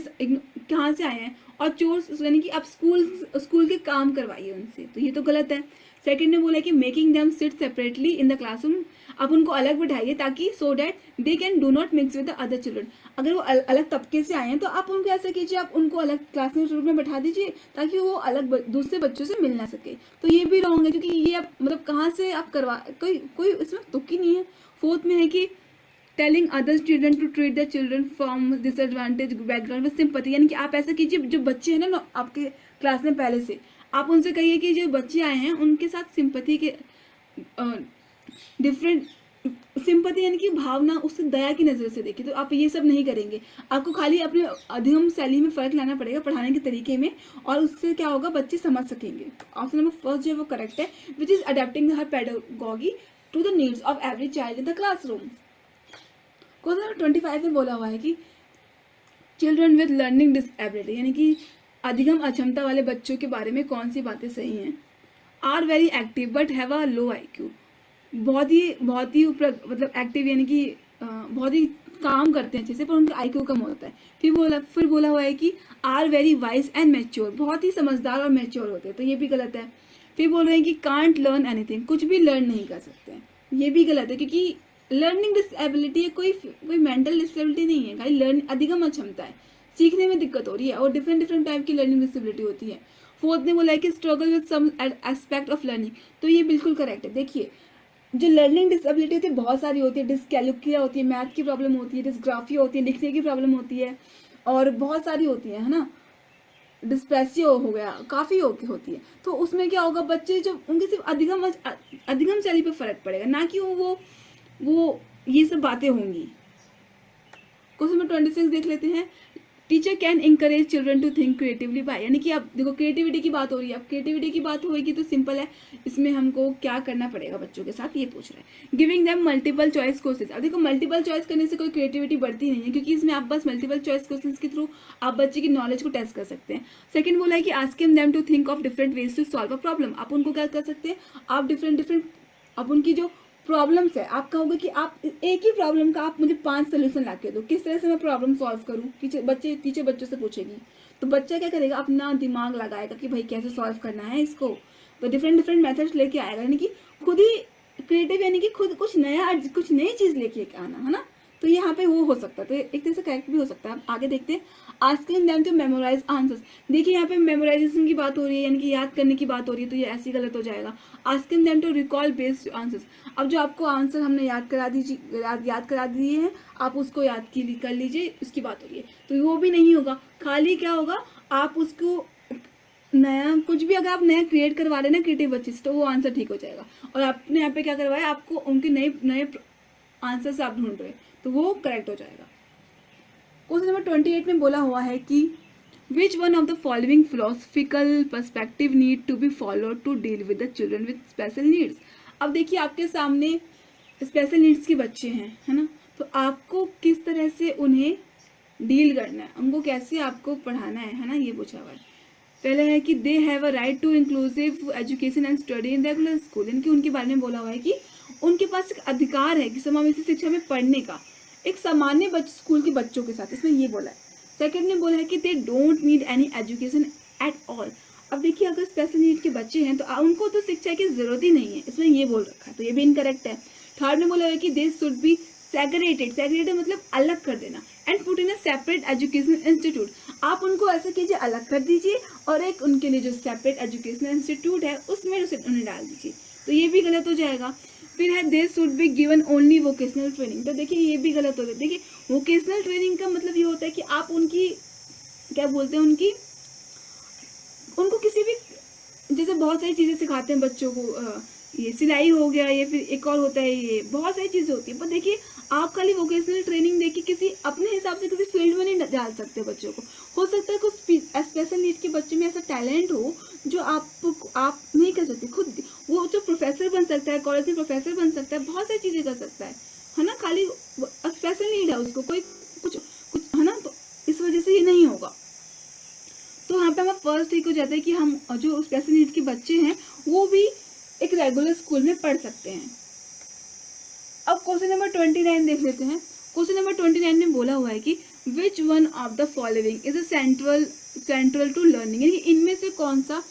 कहाँ से आए हैं, और चोर्स यानी कि आप स्कूल के काम करवाइए उनसे, तो ये तो गलत है। सेकंड ने बोला कि making them sit separately in the classroom, आप उनको अलग बैठाइए ताकि so that they can do not mix with the other children. अगर वो अलग तबके से आए हैं तो आप उनको ऐसा कीजिए, आप उनको अलग क्लासरूम में बैठा दीजिए ताकि वो अलग दूसरे बच्चों से मिल ना सके। तो ये भी रॉन्ग है, क्योंकि ये आप मतलब कहाँ से आप करवा, कोई इसमें तुक ही नहीं है। फोर्थ में है कि telling other children to treat the children from disadvantage background with sympathy, यानी कि आप ऐसा कीजिए, जो बच्चे हैं ना आपके क्लास में पहले से, आप उनसे कहिए कि जो बच्चे आए हैं उनके साथ सिंपैथी के डिफरेंट सिंपैथी यानी कि भावना, उससे दया की नज़र से देखिए। तो आप ये सब नहीं करेंगे, आपको खाली अपने अधिगम शैली में फ़र्क लाना पड़ेगा पढ़ाने के तरीके में, और उससे क्या होगा, बच्चे समझ सकेंगे। ऑप्शन नंबर फर्स्ट जो है वो करेक्ट है, which is adapting her pedagogy to the needs of every child in the classroom. Question number 25 में बोला हुआ है कि चिल्ड्रन विद लर्निंग डिसेबिलिटी, यानी कि अधिगम अक्षमता वाले बच्चों के बारे में कौन सी बातें सही हैं। Are very active but have a low IQ, बहुत ही मतलब एक्टिव यानी कि बहुत ही काम करते हैं अच्छे से, पर उनका IQ कम होता है। फिर बोला हुआ है कि are very wise and mature, बहुत ही समझदार और मैच्योर होते हैं, तो ये भी गलत है। फिर बोल रहे हैं कि कांट लर्न एनीथिंग, कुछ भी लर्न नहीं कर सकते हैं, ये भी गलत है, क्योंकि लर्निंग डिसेबिलिटी है, कोई मेंटल डिसेबिलिटी नहीं है, खाली लर्न अधिगम अक्षमता है, सीखने में दिक्कत हो रही है, और डिफरेंट टाइप की लर्निंग डिसेबिलिटी होती है। फोर्थ ने बोला है कि struggle with some aspect of learning, तो ये बिल्कुल करेक्ट है। देखिए जो लर्निंग डिसेबिलिटी होती है बहुत सारी होती है, डिसकैलकुलिया होती है, मैथ की प्रॉब्लम होती है, डिस्ग्राफिया होती है, लिखने की प्रॉब्लम होती है, और बहुत सारी होती है ना, डिस्प्रेसियो हो गया, काफ़ी होती है। तो उसमें क्या होगा, बच्चे जो उनके सिर्फ अधिगम शैली पे फर्क पड़ेगा, ना कि वो ये सब बातें होंगी। क्वेश्चन नंबर 26 देख लेते हैं। Teacher can encourage children to think creatively by, यानी कि आप देखो क्रिएटिविटी की बात हो रही है, अब क्रिएटिविटी की बात होगी तो सिंपल है, इसमें हमको क्या करना पड़ेगा बच्चों के साथ, ये पूछ रहा है। Giving them multiple choice questions, अब देखो मल्टीपल चॉइस करने से कोई क्रिएटिविटी बढ़ती नहीं है, क्योंकि इसमें आप बस मल्टीपल चॉइस क्वेश्चंस के थ्रू आप बच्चे की नॉलेज को टेस्ट कर सकते हैं। सेकंड बोला है कि asking them to think of different ways to solve a problem, आप उनको क्या कर सकते हैं, आप डिफरेंट आप उनकी जो प्रॉब्लम्स है, आप कहोगे कि आप एक ही प्रॉब्लम का आप मुझे 5 सोल्यूशन ला के दो, किस तरह से मैं प्रॉब्लम सॉल्व करूँ, टीचर बच्चों से पूछेगी, तो बच्चा क्या करेगा, अपना दिमाग लगाएगा कि भाई कैसे सॉल्व करना है इसको, तो डिफरेंट मेथड्स लेके आएगा, यानी कि खुद ही क्रिएटिव, यानी कि खुद कुछ नई चीज़ लेके आना, है ना। तो यहाँ पे वो हो सकता है, तो एक तरह से करेक्ट भी हो सकता है। आगे देखते हैं। Asking them to memorise answers, देखिए यहाँ पे मेमोराइजेशन की बात हो रही है, यानी कि याद करने की बात हो रही है, तो ये ऐसे गलत हो जाएगा। Asking them to recall based answers, अब जो आपको आंसर हमने याद करा दिए हैं, आप उसको कर लीजिए, उसकी बात हो रही है, तो वो भी नहीं होगा। खाली क्या होगा, आप उसको नया कुछ भी अगर आप नया क्रिएट करवा रहे ना क्रिएटिव बच्चे से, तो वो आंसर ठीक हो जाएगा। और आपने यहाँ पे क्या करवाया, आपको उनके नए आंसर से आप ढूंढ रहे, तो वो करेक्ट हो जाएगा। क्वेश्चन नंबर 28 में बोला हुआ है कि which one of the following philosophical perspective need to be followed to deal with the children with special needs. अब देखिए आपके सामने स्पेशल नीड्स के बच्चे हैं, है ना, तो आपको किस तरह से उन्हें डील करना है, उनको कैसे आपको पढ़ाना है ना, ये पूछा हुआ है। पहले है कि they have a right to inclusive education and study in regular school, इनकी उनके बारे में बोला हुआ है कि उनके पास एक अधिकार है कि समावेशी शिक्षा में पढ़ने का, एक सामान्य स्कूल के बच्चों के साथ, इसमें ये बोला है। सेकंड ने बोला है कि they don't need any education at all. अब देखिए अगर स्पेशल नीड के बच्चे हैं तो उनको तो शिक्षा की जरूरत ही नहीं है, इसमें ये बोल रखा है, तो ये भी इनकरेक्ट है। थर्ड ने बोला है कि दे शुड बी सेग्रेटेड मतलब अलग कर देना, and put in a separate educational institute, आप उनको ऐसा कीजिए अलग कर दीजिए, और एक उनके लिए जो सेपरेट एजुकेशनल इंस्टीट्यूट है उसमें उन्हें डाल दीजिए, तो ये भी गलत हो जाएगा। फिर है they should be given only vocational training, तो देखिए ये भी गलत हो जाता है। देखिए वोकेशनल ट्रेनिंग का मतलब ये होता है कि आप उनकी क्या बोलते हैं, उनको किसी भी, जैसे बहुत सारी चीज़ें सिखाते हैं बच्चों को, ये सिलाई हो गया, या फिर एक और होता है, ये बहुत सारी चीज़ें होती है, पर देखिए आप खाली वोकेशनल ट्रेनिंग देखिए किसी अपने हिसाब से किसी फील्ड में नहीं डाल सकते बच्चों को। हो सकता है कुछ स्पेशल नीड के बच्चे में ऐसा टैलेंट हो जो आप नहीं कर सकते खुद, वो जो प्रोफेसर बन सकता है, कॉलेज में प्रोफेसर बन सकता है, बहुत सारी चीज़ें कर सकता है ना, खाली स्पेशल नीड है उसको कोई कुछ है ना, तो इस वजह से ये नहीं होगा। तो यहाँ पे हमारा फर्स्ट ठीक हो जाता है कि हम जो स्पेशल नीड के बच्चे हैं वो भी एक रेगुलर स्कूल में पढ़ सकते हैं। अब क्वेश्चन नंबर 29 देख लेते हैं। क्वेश्चन नंबर 29 में बोला हुआ है कि which one of the following is a central to learning, यानी कि इनमें से कौन सा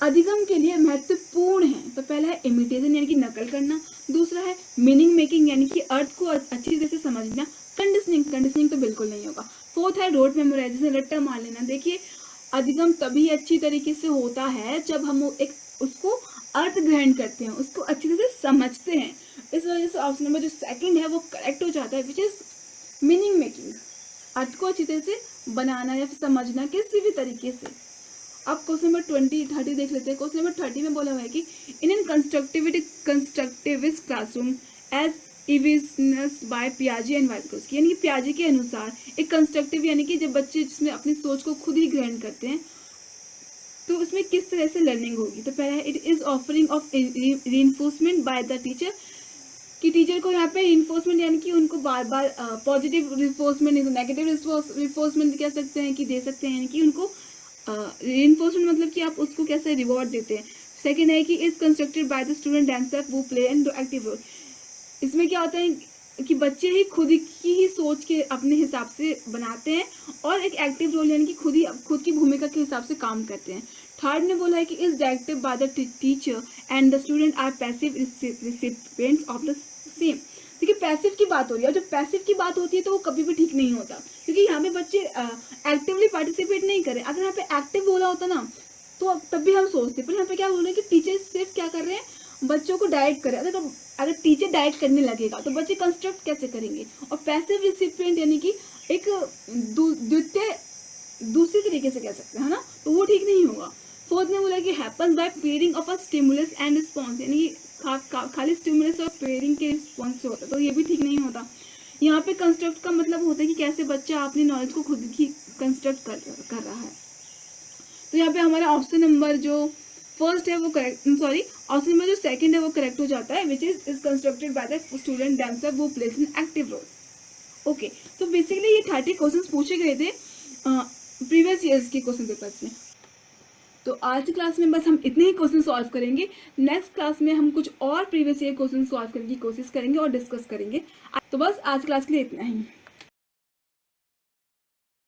अधिगम के लिए महत्वपूर्ण है। तो पहला है इमिटेशन यानी कि नकल करना, दूसरा है मीनिंग मेकिंग यानी कि अर्थ को अच्छी तरह से समझना, कंडीशनिंग तो बिल्कुल नहीं होगा, फोर्थ है रोड मेमोराइजेशन, रट्टा मार लेना। देखिए अधिगम तभी अच्छी तरीके से होता है जब हम एक उसको अर्थ ग्रहण करते हैं, उसको अच्छी तरह से समझते हैं। इस वजह से ऑप्शन नंबर जो सेकंड है वो करेक्ट हो जाता है, विच इज मीनिंग मेकिंग, अर्थ को अच्छी तरह से बनाना या फिर समझना किसी भी तरीके से। अब क्वेश्चन नंबर 30 देख लेते हैं। क्वेश्चन नंबर 30 में बोला हुआ है कि in an constructivist classroom as envisions by पियाजे एंड वाइटकोस्की, यानी कि पियाजे के अनुसार एक कंस्ट्रक्टिव यानी कि जब बच्चे जिसमें अपनी सोच को खुद ही ग्रहण करते हैं तो उसमें किस तरह से लर्निंग होगी। तो पहला है it is offering of reinforcement bye the teacher, कि टीचर को यहाँ पे रीइंफोर्समेंट यानी कि उनको बार बार पॉजिटिव रिइंफोर्समेंट, नेगेटिव रिइंफोर्समेंट कह सकते हैं कि दे सकते हैं, यानी कि उनको रीइंफोर्समेंट मतलब कि आप उसको कैसे रिवॉर्ड देते हैं। सेकंड है कि is constructed by the student themselves वो प्ले एंड एक्टिव रोल, इसमें क्या होता है कि बच्चे ही खुद की ही सोच के अपने हिसाब से बनाते हैं और एक एक्टिव रोल यानी कि खुद की भूमिका के हिसाब से काम करते हैं। थर्ड ने बोला है कि is directed by the teacher and the student are passive recipients of the same. देखिए पैसिव की बात हो रही है, और जब पैसिव की बात होती है तो वो कभी भी ठीक नहीं होता, क्योंकि यहाँ पे बच्चे एक्टिवली पार्टिसिपेट नहीं करें। अगर यहाँ पे एक्टिव बोला होता ना तो तब भी हम सोचते, पर यहाँ पे क्या बोल रहे हैं कि टीचर सिर्फ क्या कर रहे हैं, बच्चों को डायरेक्ट करें। अगर टीचर डायरेक्ट करने लगेगा तो बच्चे कंस्ट्रक्ट कैसे करेंगे। और पैसिव रिसिपिएंट यानी कि एक दूसरी तरीके से कह सकते हैं ना, तो वो ठीक नहीं होगा। फोर्थ ने बोला कि happens by pairing of a stimulus and response, यानी कि खाली स्टिमुलस और पेयरिंग के रिस्पॉन्स से होता है, तो ये भी ठीक नहीं होता। यहाँ पे कंस्ट्रक्ट का मतलब होता है कि कैसे बच्चा अपनी नॉलेज को खुद ही कंस्ट्रक्ट कर रहा है। तो यहाँ पे हमारा ऑप्शन नंबर जो फर्स्ट है वो करेक्ट, सॉरी ऑप्शन नंबर जो सेकंड है वो करेक्ट हो जाता है, which is constructed by the student themselves वो place in active role. Okay, तो बेसिकली ये 30 क्वेश्चंस पूछे गए थे प्रीवियस ईयर्स के क्वेश्चन पेपर्स में। तो आज की क्लास में बस हम इतने ही क्वेश्चन सॉल्व करेंगे। नेक्स्ट क्लास में हम कुछ और प्रीवियस ईयर क्वेश्चन सॉल्व करने की कोशिश करेंगे और डिस्कस करेंगे। तो बस आज क्लास के लिए इतना ही।